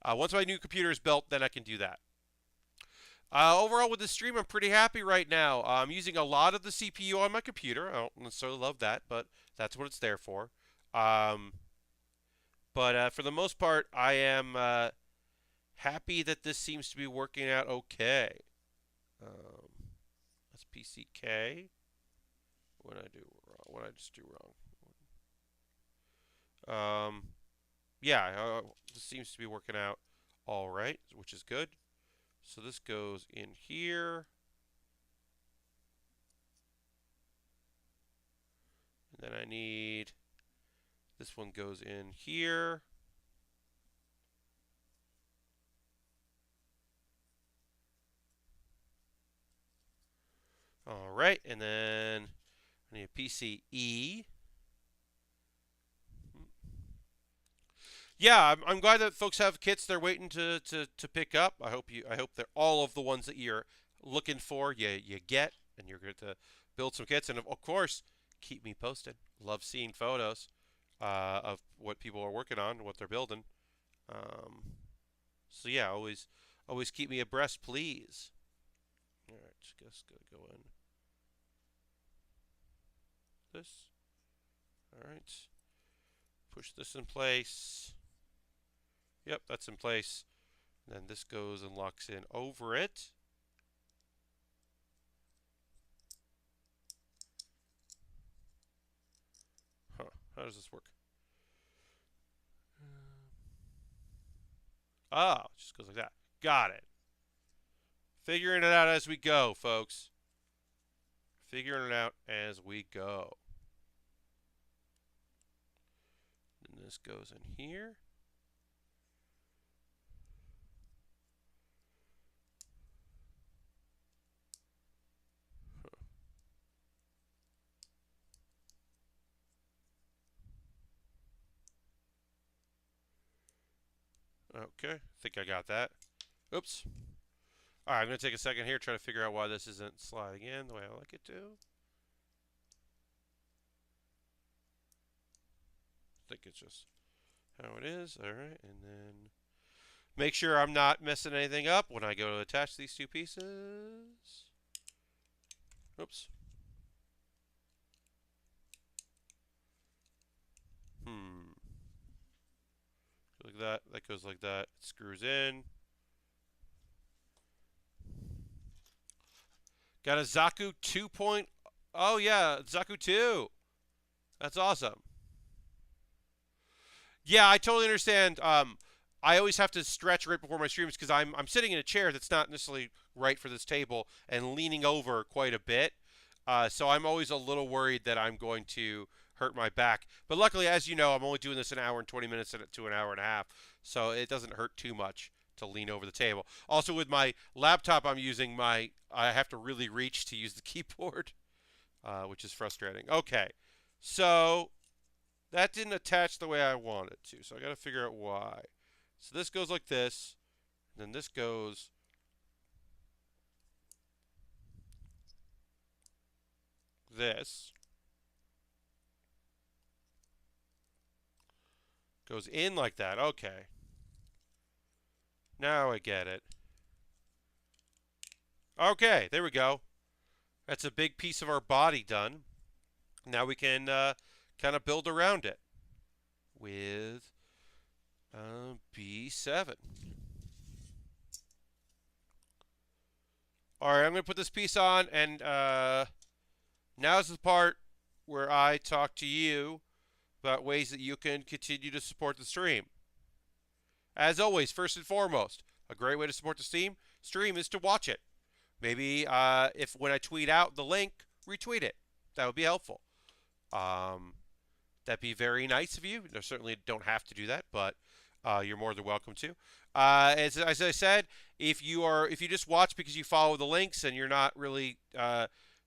Once my new computer is built, then I can do that. Overall, with this stream, I'm pretty happy right now. I'm using a lot of the CPU on my computer. I don't necessarily love that, but that's what it's there for. But for the most part, I am happy that this seems to be working out okay. That's PCK. What did I do wrong? What did I just do wrong? Yeah, this seems to be working out all right, which is good. So this goes in here. And then I need, this one goes in here. All right, and then I need a PCE. Yeah, I'm glad that folks have kits they're waiting to pick up. I hope they're all of the ones that you're looking for you get, and you're going to build some kits. And of course, keep me posted. Love seeing photos of what people are working on, what they're building. Um, so yeah, always keep me abreast, please. All right, just gonna go in this. All right, push this in place. Yep, that's in place. And then this goes and locks in over it. Huh, how does this work? Oh, it just goes like that. Got it. Figuring it out as we go, folks. Figuring it out as we go. And this goes in here. Okay, I think I got that. Oops. All right, I'm going to take a second here, try to figure out why this isn't sliding in the way I like it to. I think it's just how it is. All right, and then make sure I'm not messing anything up when I go to attach these two pieces. Oops. Like that. That goes like that. It screws in. Got a Zaku 2. Oh yeah, Zaku 2. That's awesome. Yeah, I totally understand. I always have to stretch right before my streams because I'm sitting in a chair that's not necessarily right for this table and leaning over quite a bit. So I'm always a little worried that I'm going to hurt my back. But luckily, as you know, I'm only doing this an hour and 20 minutes to an hour and a half, so it doesn't hurt too much to lean over the table. Also, with my laptop, I have to really reach to use the keyboard, which is frustrating. Okay, so that didn't attach the way I want it to, so I got to figure out why. So this goes like this, and then this goes this. Goes in like that. Okay. Now I get it. Okay, there we go. That's a big piece of our body done. Now we can kind of build around it with B7. All right, I'm going to put this piece on, and now's the part where I talk to you about ways that you can continue to support the stream. As always, first and foremost, a great way to support the stream is to watch it. Maybe if when I tweet out the link, retweet it. That would be helpful. That'd be very nice of you. You certainly don't have to do that, but you're more than welcome to. As I said, if you just watch because you follow the links and you're not really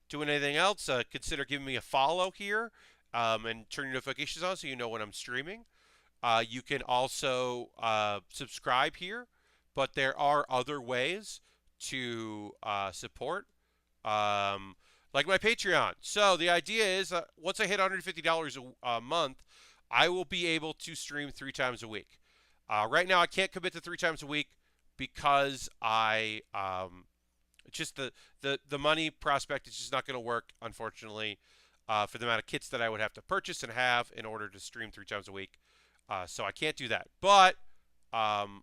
doing anything else, consider giving me a follow here and turn your notifications on so you know when I'm streaming. You can also subscribe here, but there are other ways to support, like my Patreon. So the idea is once I hit $150 a month, I will be able to stream 3 times a week. Right now, I can't commit to 3 times a week because just the money prospect is just not going to work, unfortunately, for the amount of kits that I would have to purchase and have in order to stream 3 times a week. So I can't do that. But I'm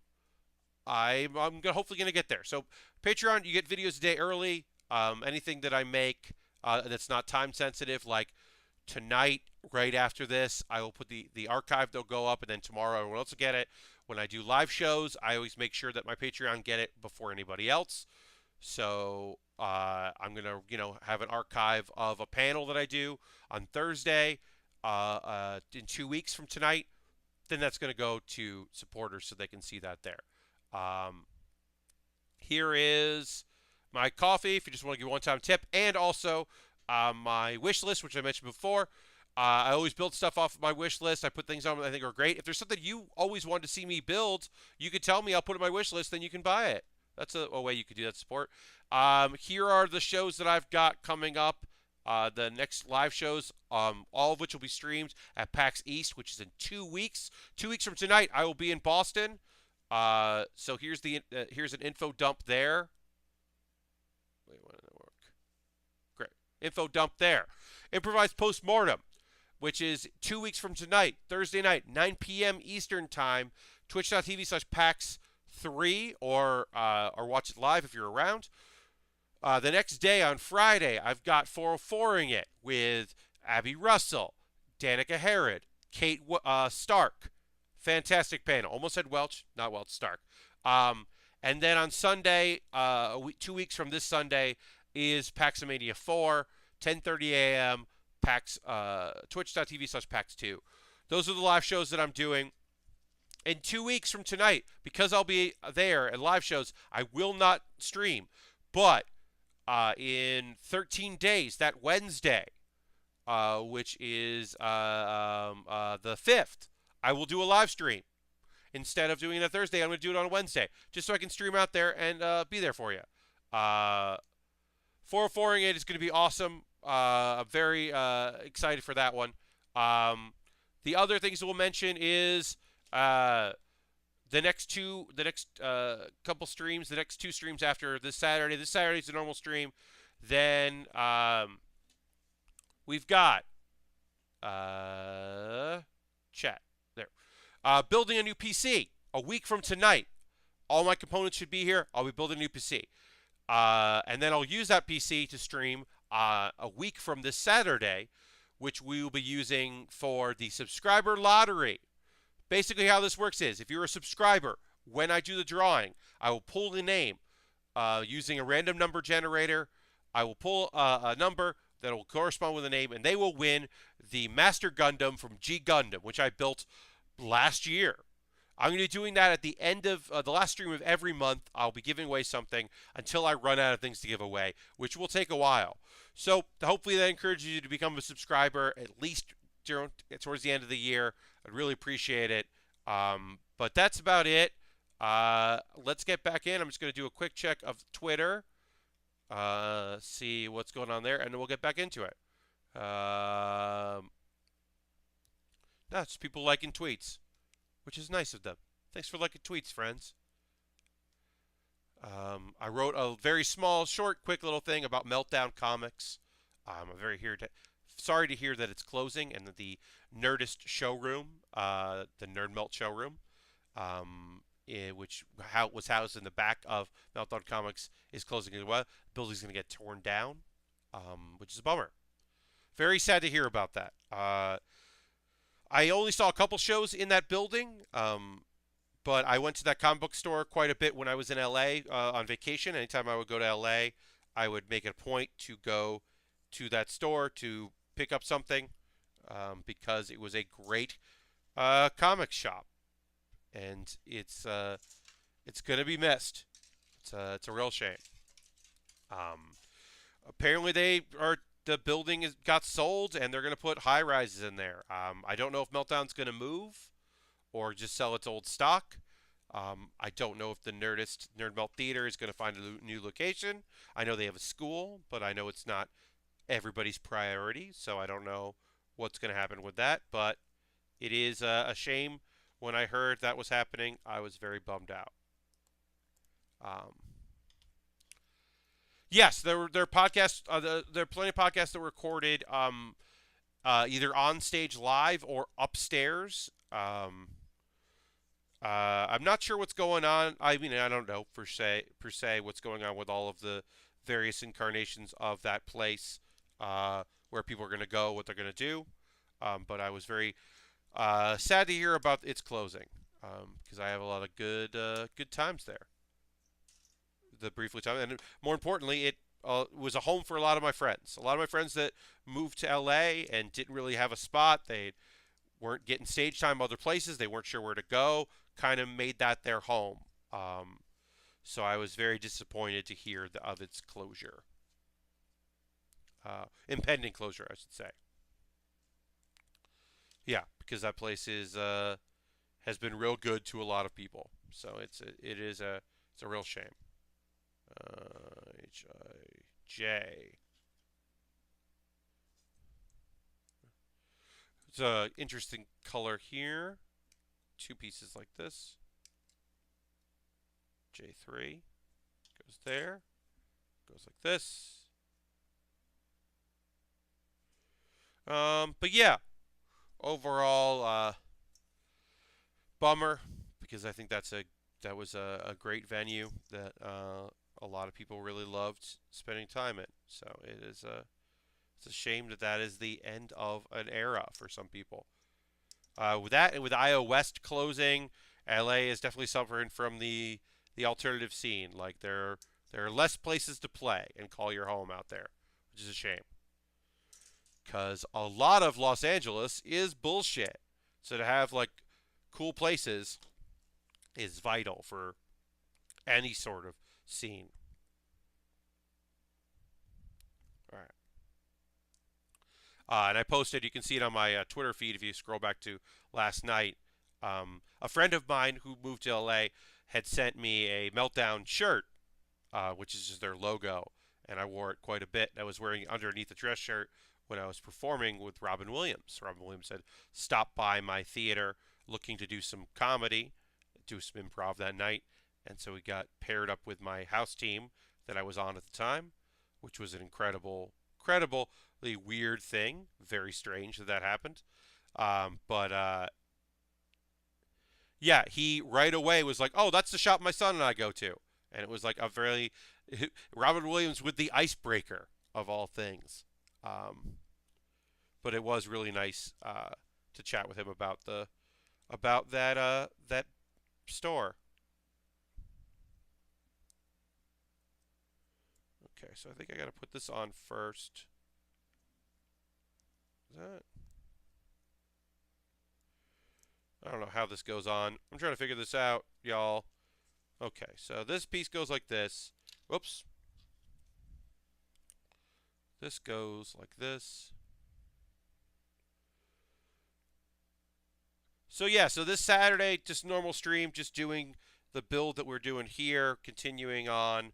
hopefully going to get there. So Patreon, you get videos a day early. Anything that I make that's not time sensitive, like tonight, right after this, I will put the archive. They'll go up, and then tomorrow everyone else will get it. When I do live shows, I always make sure that my Patreon get it before anybody else. So I'm going to have an archive of a panel that I do on Thursday in 2 weeks from tonight. Then that's going to go to supporters so they can see that there. Here is my coffee if you just want to give a one-time tip, and also my wish list, which I mentioned before. I always build stuff off of my wish list. I put things on that I think are great. If there's something you always wanted to see me build, you could tell me. I'll put it on my wish list, then you can buy it. That's a way you could do that support. Here are the shows that I've got coming up The next live shows, all of which will be streamed at PAX East, which is in 2 weeks. 2 weeks from tonight, I will be in Boston. So here's an info dump there. Wait, why didn't that work? Great. Info dump there. Improvised Postmortem, which is 2 weeks from tonight, Thursday night, 9 p.m. Eastern Time, twitch.tv/PAX3, or watch it live if you're around. The next day on Friday, I've got 404ing it with Abby Russell, Danica Herod, Kate Stark. Fantastic panel. Almost said Welch, not Welch, Stark. And then on Sunday, 2 weeks from this Sunday, is PAXAMANIA 4, 10:30 a.m. Twitch.tv/PAX2. Those are the live shows that I'm doing. In 2 weeks from tonight, because I'll be there at live shows, I will not stream. But in 13 days, that Wednesday, which is the 5th, I will do a live stream. Instead of doing it on Thursday, I'm going to do it on Wednesday, just so I can stream out there and be there for you. 404ing it is going to be awesome. I'm very excited for that one. The other things we'll mention is the next couple streams, the next 2 streams after this Saturday. This Saturday is a normal stream. Then we've got chat there. Building a new PC a week from tonight. All my components should be here. I'll be building a new PC. And then I'll use that PC to stream a week from this Saturday, which we will be using for the subscriber lottery. Basically how this works is, if you're a subscriber, when I do the drawing, I will pull the name using a random number generator. I will pull a number that will correspond with a name, and they will win the Master Gundam from G Gundam, which I built last year. I'm going to be doing that at the end of the last stream of every month. I'll be giving away something until I run out of things to give away, which will take a while. So hopefully that encourages you to become a subscriber at least towards the end of the year. I'd really appreciate it. But that's about it. Let's get back in. I'm just going to do a quick check of Twitter, see what's going on there, and then we'll get back into it. That's people liking tweets, which is nice of them. Thanks for liking tweets, friends. I wrote a very small, short, quick little thing about Meltdown Comics. I'm sorry to hear that it's closing, and that the Nerdist showroom, the Nerd Melt showroom, which was housed in the back of Meltdown Comics, is closing as well. The building's going to get torn down, which is a bummer. Very sad to hear about that. I only saw a couple shows in that building, but I went to that comic book store quite a bit when I was in LA on vacation. Anytime I would go to LA, I would make it a point to go to that store to pick up something because it was a great comic shop, and it's going to be missed. It's a real shame. Apparently the building got sold, and they're going to put high rises in there. I don't know if Meltdown's going to move or just sell its old stock. I don't know if the Nerd Melt Theater is going to find a new location. I know they have a school, but I know it's not everybody's priority, so I don't know what's going to happen with that. But it is a shame. When I heard that was happening, I was very bummed out. Yes, there are podcasts. There are plenty of podcasts that were recorded either on stage live or upstairs. I'm not sure what's going on. I mean, I don't know per se what's going on with all of the various incarnations of that place, where people are going to go, what they're going to do. But I was very sad to hear about its closing, because I have a lot of good times there. The briefly time, and more importantly, it was a home for a lot of my friends. A lot of my friends that moved to LA and didn't really have a spot. They weren't getting stage time other places. They weren't sure where to go. Kind of made that their home. So I was very disappointed to hear of its closure. Impending closure, I should say. Yeah, because that place has been real good to a lot of people. So it's a real shame. H-I-J. It's a interesting color here. Two pieces like this. J3 goes there. Goes like this. But yeah, overall, bummer because I think that was a great venue that a lot of people really loved spending time in. So it's a shame that that is the end of an era for some people. With that, and with IO West closing, LA is definitely suffering from the alternative scene. Like there are less places to play and call your home out there, which is a shame. Because a lot of Los Angeles is bullshit. So to have like cool places is vital for any sort of scene. All right. And I posted, you can see it on my Twitter feed if you scroll back to last night. A friend of mine who moved to LA had sent me a Meltdown shirt, which is just their logo, and I wore it quite a bit. I was wearing it underneath a dress shirt when I was performing with Robin Williams. Robin Williams had stopped by my theater looking to do some comedy, do some improv that night, and so we got paired up with my house team that I was on at the time, which was an incredibly weird thing. Very strange that that happened. But yeah, he right away was like, "Oh, that's the shop my son and I go to," and it was like a very Robin Williams with the icebreaker of all things. Um, but it was really nice to chat with him about that store. Okay, so I think I got to put this on first. Is that? I don't know how this goes on. I'm trying to figure this out, y'all. Okay, so this piece goes like this. Whoops. This goes like this. So yeah, so this Saturday, just normal stream, just doing the build that we're doing here, continuing on,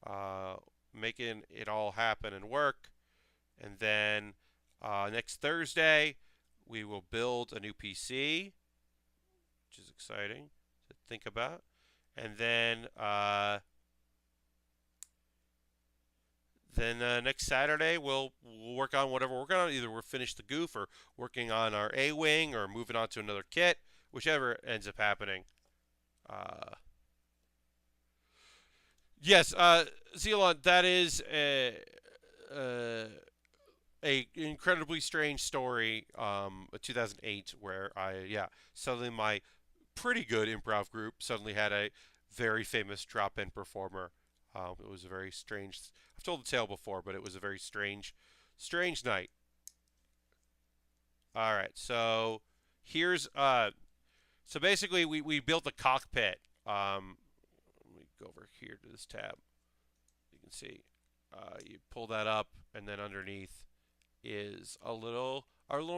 uh, making it all happen and work. And then next Thursday, we will build a new PC, which is exciting to think about. And then next Saturday we'll work on whatever we're working on. Either we'll finish the goof or working on our A wing or moving on to another kit, whichever ends up happening. Uh, yes, Zelon, that is a incredibly strange story. 2008, where suddenly my pretty good improv group suddenly had a very famous drop-in performer. It was a very strange. I've told the tale before, but it was a very strange night. All right, so here's so basically we built a cockpit. Let me go over here to this tab. You can see you pull that up, and then underneath is our little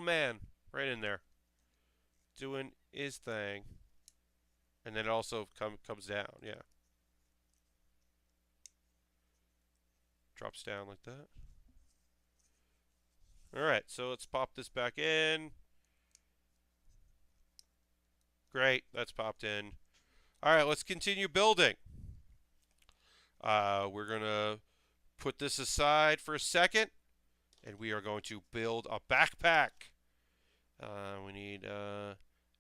man right in there doing his thing, and then it also comes down. Yeah, drops down like that. All right, so let's pop this back in. Great, that's popped in. All right, let's continue building. We're going to put this aside for a second, and we are going to build a backpack. We need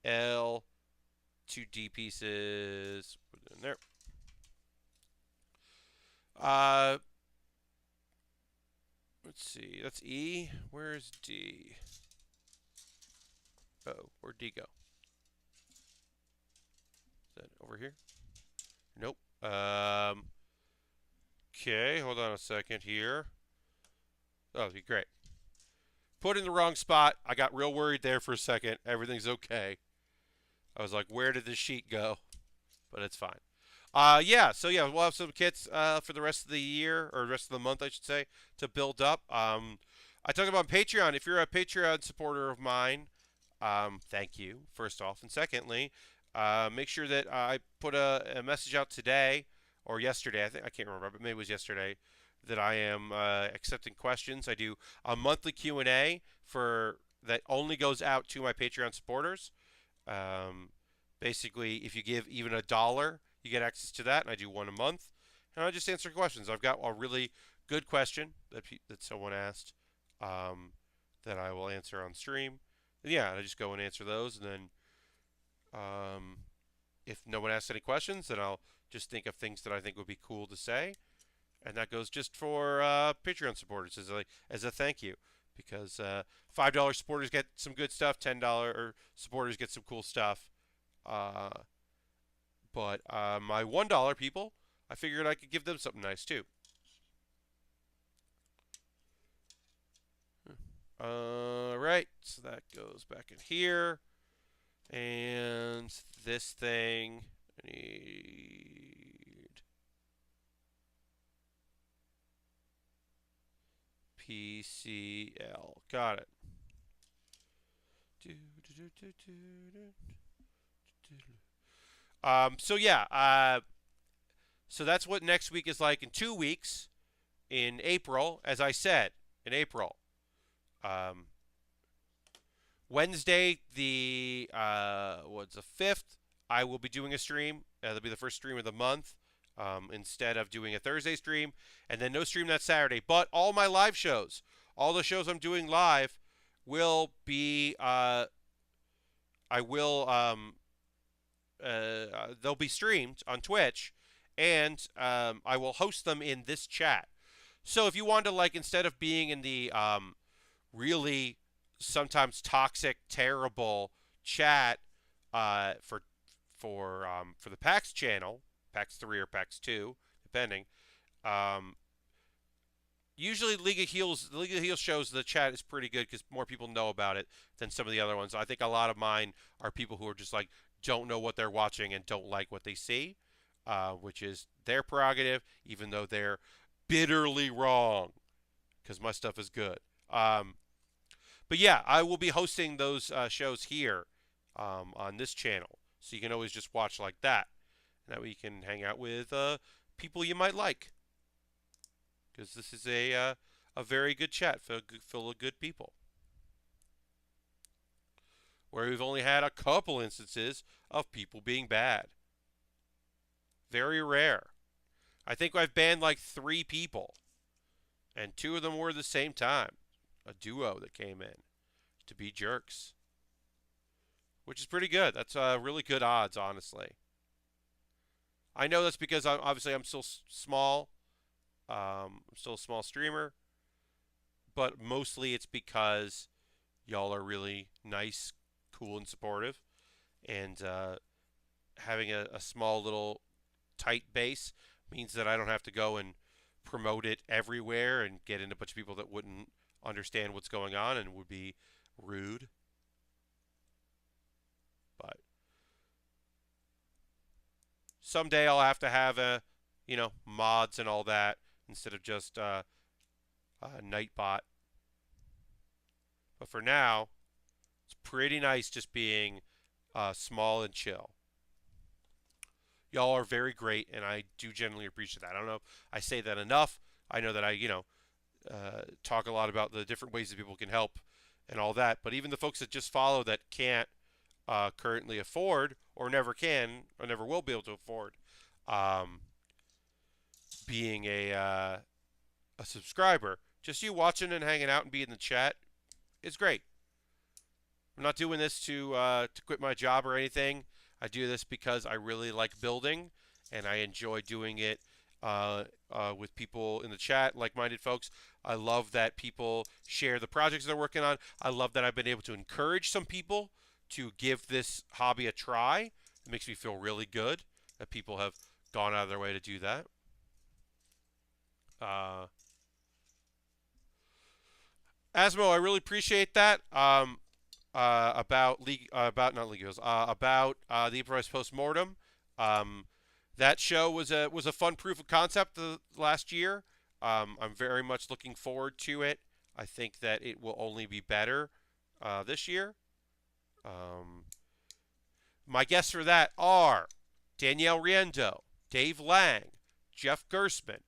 L, 2D pieces. Put it in there. Let's see. That's E. Where's D? Oh, where'd D go? Is that over here? Nope. Okay, hold on a second here. Oh, great. Put in the wrong spot. I got real worried there for a second. Everything's okay. I was like, where did the sheet go? But it's fine. We'll have some kits for the rest of the year, or the rest of the month, I should say, to build up. I talked about Patreon. If you're a Patreon supporter of mine, thank you, first off. And secondly, make sure that I put a message out today or yesterday. I can't remember, but maybe it was yesterday, that I am accepting questions. I do a monthly Q&A for that only goes out to my Patreon supporters. Um, Basically, if you give even $1, you get access to that, and I do one a month. And I just answer questions. I've got a really good question that someone asked that I will answer on stream. And yeah, I just go and answer those, and then if no one asks any questions, then I'll just think of things that I think would be cool to say, and that goes just for Patreon supporters as a thank you, because $5 supporters get some good stuff, $10 supporters get some cool stuff, uh, but my $1 people, I figured I could give them something nice too. Right, so that goes back in here, and this thing I need PCL. Got it. So yeah, so that's what next week is like. In 2 weeks, in April, as I said, in April, Wednesday, the 5th, I will be doing a stream. That'll be the first stream of the month, instead of doing a Thursday stream, and then no stream that Saturday. But all my live shows, all the shows I'm doing live, will be they'll be streamed on Twitch, and I will host them in this chat. So if you want to, like, instead of being in the really sometimes toxic, terrible chat for the PAX channel, PAX 3 or PAX 2, depending. Usually the League of Heels shows, the chat is pretty good because more people know about it than some of the other ones. I think a lot of mine are people who are just like don't know what they're watching and don't like what they see, which is their prerogative, even though they're bitterly wrong because my stuff is good. But yeah, I will be hosting those shows here on this channel, so you can always just watch like that. And that way you can hang out with people you might like, because this is a very good chat full of good people, where we've only had a couple instances of people being bad. Very rare. I think I've banned like 3 people, and 2 of them were the same time. A duo that came in to be jerks, which is pretty good. That's really good odds, honestly. I know that's because I'm still small. I'm still a small streamer, but mostly it's because y'all are really nice, cool, and supportive, and having a small little tight base means that I don't have to go and promote it everywhere and get in a bunch of people that wouldn't understand what's going on and would be rude. But someday I'll have to have mods and all that instead of just Nightbot. But for now, it's pretty nice just being small and chill. Y'all are very great, and I do genuinely appreciate that. I don't know if I say that enough. I know that I talk a lot about the different ways that people can help and all that, but even the folks that just follow that can't currently afford, or never can, or never will be able to afford being a subscriber, just you watching and hanging out and being in the chat is great. I'm not doing this to quit my job or anything. I do this because I really like building, and I enjoy doing it with people in the chat, like-minded folks. I love that people share the projects they're working on. I love that I've been able to encourage some people to give this hobby a try. It makes me feel really good that people have gone out of their way to do that. Asmo, I really appreciate that. About the improvised postmortem. That show was a fun proof of concept last year. I'm very much looking forward to it. I think that it will only be better this year. My guests for that are Danielle Riendo, Dave Lang, Jeff Gersman,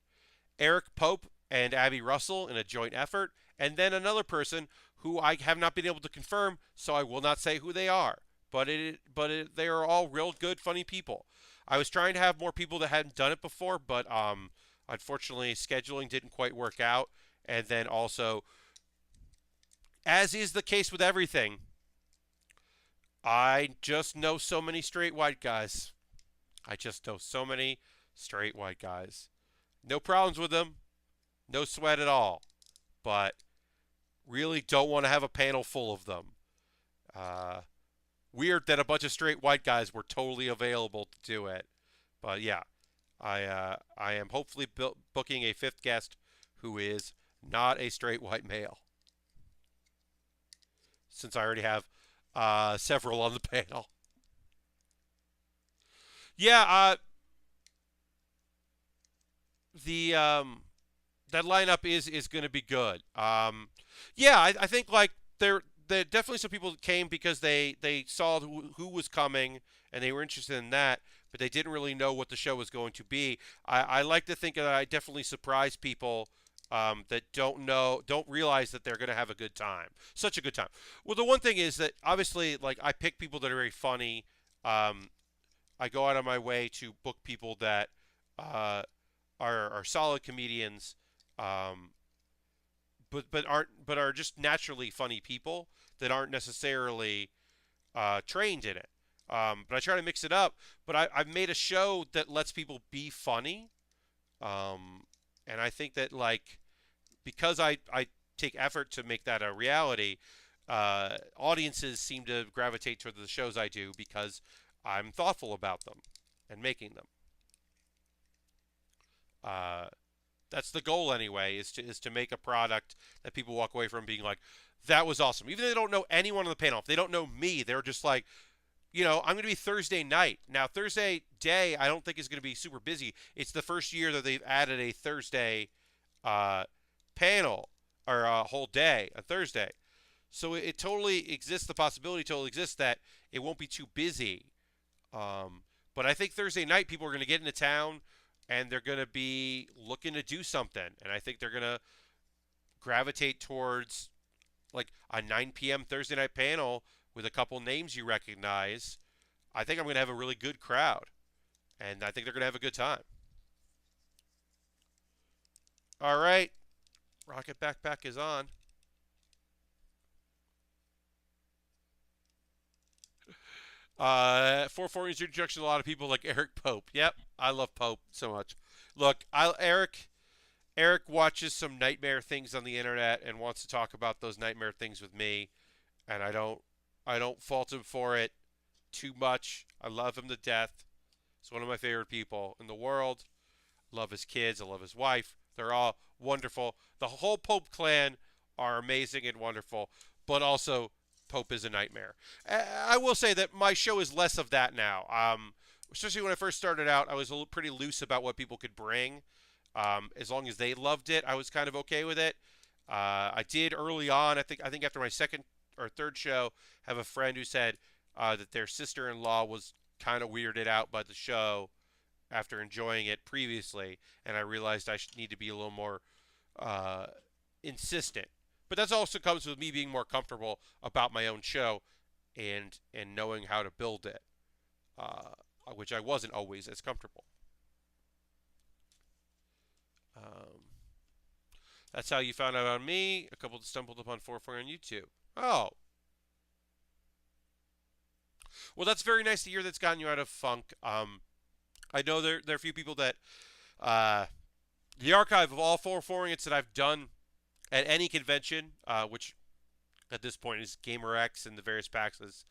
Eric Pope, and Abby Russell in a joint effort, and then another person who I have not been able to confirm, so I will not say who they are. They are all real good, funny people. I was trying to have more people that hadn't done it before, but unfortunately, scheduling didn't quite work out. And then also, as is the case with everything, I just know so many straight white guys. I just know so many straight white guys. No problems with them, no sweat at all. But really don't want to have a panel full of them. Weird that a bunch of straight white guys were totally available to do it. But yeah, I am hopefully booking a fifth guest who is not a straight white male. Since I already have several on the panel. Yeah, the that lineup is going to be good. Yeah, I think like there definitely some people came because they saw who was coming and they were interested in that, but they didn't really know what the show was going to be. I like to think that I definitely surprise people that don't realize that they're going to have a good time, such a good time. Well, the one thing is that obviously, like I pick people that are very funny. I go out of my way to book people that are solid comedians, but are just naturally funny people that aren't necessarily trained in it. But I try to mix it up. But I've made a show that lets people be funny, and I think that like because I take effort to make that a reality, audiences seem to gravitate toward the shows I do because I'm thoughtful about them and making them. That's the goal anyway, is to make a product that people walk away from being like, that was awesome. Even if they don't know anyone on the panel, if they don't know me, they're just like, I'm going to be Thursday night. Now, Thursday day, I don't think is going to be super busy. It's the first year that they've added a Thursday panel or a whole day, a Thursday. So it totally exists, the possibility totally exists that it won't be too busy. But I think Thursday night people are going to get into town and they're going to be looking to do something. And I think they're going to gravitate towards like a 9 p.m. Thursday night panel with a couple names you recognize. I think I'm going to have a really good crowd. And I think they're going to have a good time. All right. Rocket Backpack is on. For his introduction, a lot of people like Eric Pope. Yep, I love Pope so much. Look, Eric watches some nightmare things on the internet and wants to talk about those nightmare things with me, and I don't fault him for it too much. I love him to death. He's one of my favorite people in the world. I love his kids. I love his wife. They're all wonderful. The whole Pope clan are amazing and wonderful, but also Pope is a nightmare. I will say that my show is less of that now. Especially when I first started out, I was pretty loose about what people could bring. As long as they loved it, I was kind of okay with it. I did early on. I think after my second or third show, have a friend who said that their sister-in-law was kind of weirded out by the show after enjoying it previously, and I realized I should need to be a little more insistent. But that also comes with me being more comfortable about my own show and knowing how to build it, which I wasn't always as comfortable. That's how you found out about me. A couple stumbled upon 440 on YouTube. Oh. Well, that's very nice to hear that's gotten you out of funk. I know there are a few people that the archive of all 440s that I've done at any convention, which at this point is GamerX and the various PAXs,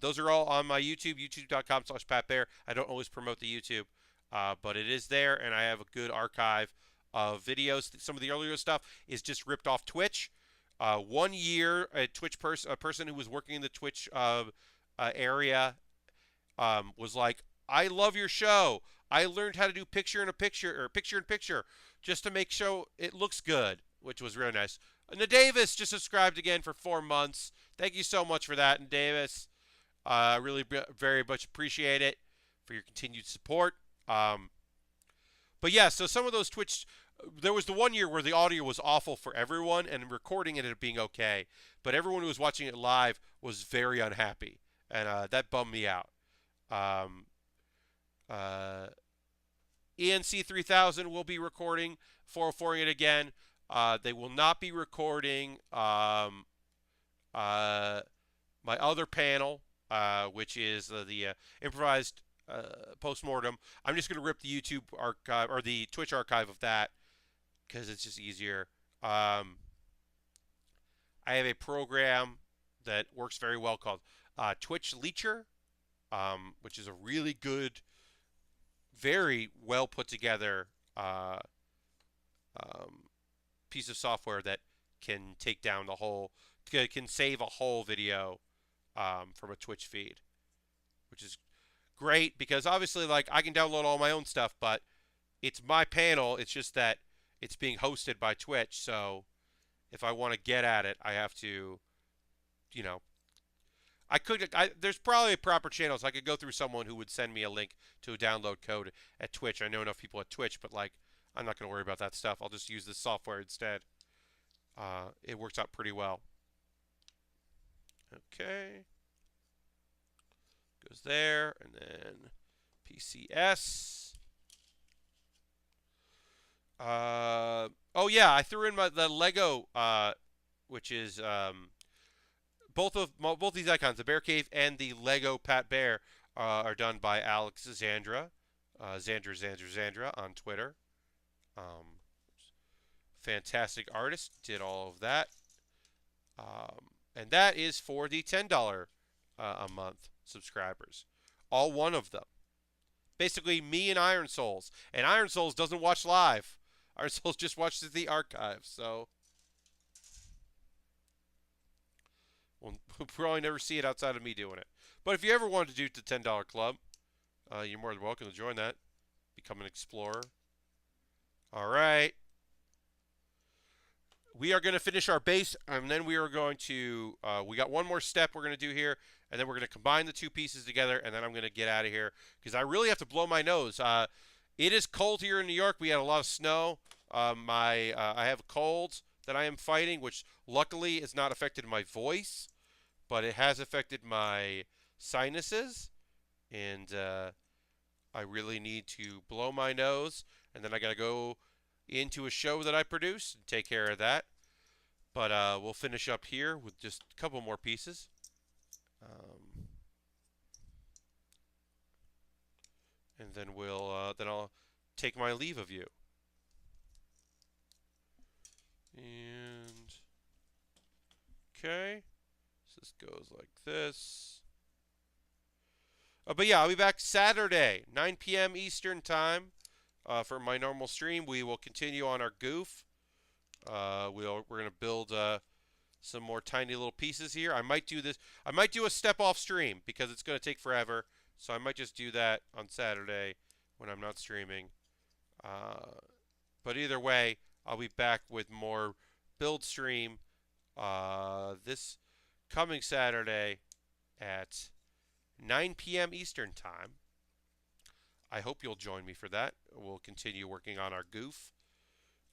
those are all on my YouTube, youtube.com/PatBaer. I don't always promote the YouTube, but it is there, and I have a good archive of videos. Some of the earlier stuff is just ripped off Twitch. 1 year, a person who was working in the Twitch area was like, I love your show. I learned how to do picture-in-picture just to make sure it looks good, which was really nice. Davis just subscribed again for 4 months. Thank you so much for that, and Davis. I really very much appreciate it for your continued support. But yeah, so some of those Twitch There was the one year where the audio was awful for everyone, and recording it ended up being okay, but everyone who was watching it live was very unhappy, and that bummed me out. Um, uh, ENC 3000 will be recording 404ing it again. They will not be recording uh, my other panel, which is the improvised postmortem. I'm just going to rip the YouTube archive or the Twitch archive of that because it's just easier. I have a program that works very well called Twitch Leecher, which is a really good, very well put together um, piece of software that can take down the whole, can save a whole video from a Twitch feed, which is great because obviously, like, I can download all my own stuff, but it's my panel. It's just that it's being hosted by Twitch, so if I want to get at it, I have to, you know, there's probably proper channels. I could go through someone who would send me a link to a download code at Twitch. I know enough people at Twitch, but like, I'm not going to worry about that stuff. I'll just use this software instead. It works out pretty well. Okay. Goes there, and then PCS. Oh yeah, I threw in the Lego, which is both these icons, the Bear Cave and the Lego Pat Bear, are done by Alex Zandra, Zandra on Twitter. Fantastic artist, did all of that, and that is for the $10 a month subscribers, all one of them. Basically, me and Iron Souls, and Iron Souls doesn't watch live. Iron Souls just watches the archive, so we'll probably never see it outside of me doing it. But if you ever wanted to do the $10 club, you're more than welcome to join that. Become an explorer. All right. We are going to finish our base, and then we are going to, we got one more step we're going to do here, and then we're going to combine the two pieces together, and then I'm going to get out of here, because I really have to blow my nose. It is cold here in New York. We had a lot of snow. I have a cold that I am fighting, which luckily has not affected my voice, but it has affected my sinuses, and I really need to blow my nose, and then I got to go into a show that I produce and take care of that. But we'll finish up here with just a couple more pieces. And then then I'll take my leave of you. And okay, so this goes like this. But yeah, I'll be back Saturday, 9 p.m. Eastern time. For my normal stream, we will continue on our GOUF. We're going to build some more tiny little pieces here. I might do this. I might do a step-off stream because it's going to take forever. So I might just do that on Saturday when I'm not streaming. But either way, I'll be back with more build stream this coming Saturday at 9 p.m. Eastern time. I hope you'll join me for that. We'll continue working on our GOUF.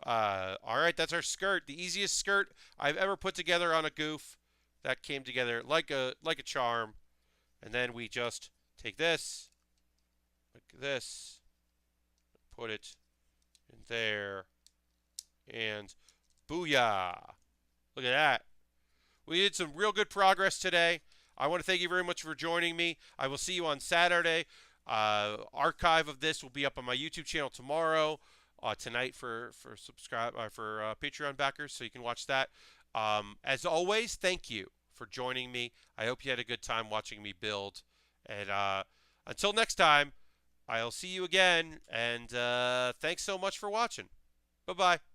All right, that's our skirt. The easiest skirt I've ever put together on a GOUF. That came together like a charm. And then we just take this, like this, put it in there, and booyah! Look at that. We did some real good progress today. I want to thank you very much for joining me. I will see you on Saturday. Archive of this will be up on my YouTube channel tomorrow, tonight for Patreon backers, so you can watch that. As always, thank you for joining me. I hope you had a good time watching me build. And until next time, I'll see you again. And thanks so much for watching. Bye-bye.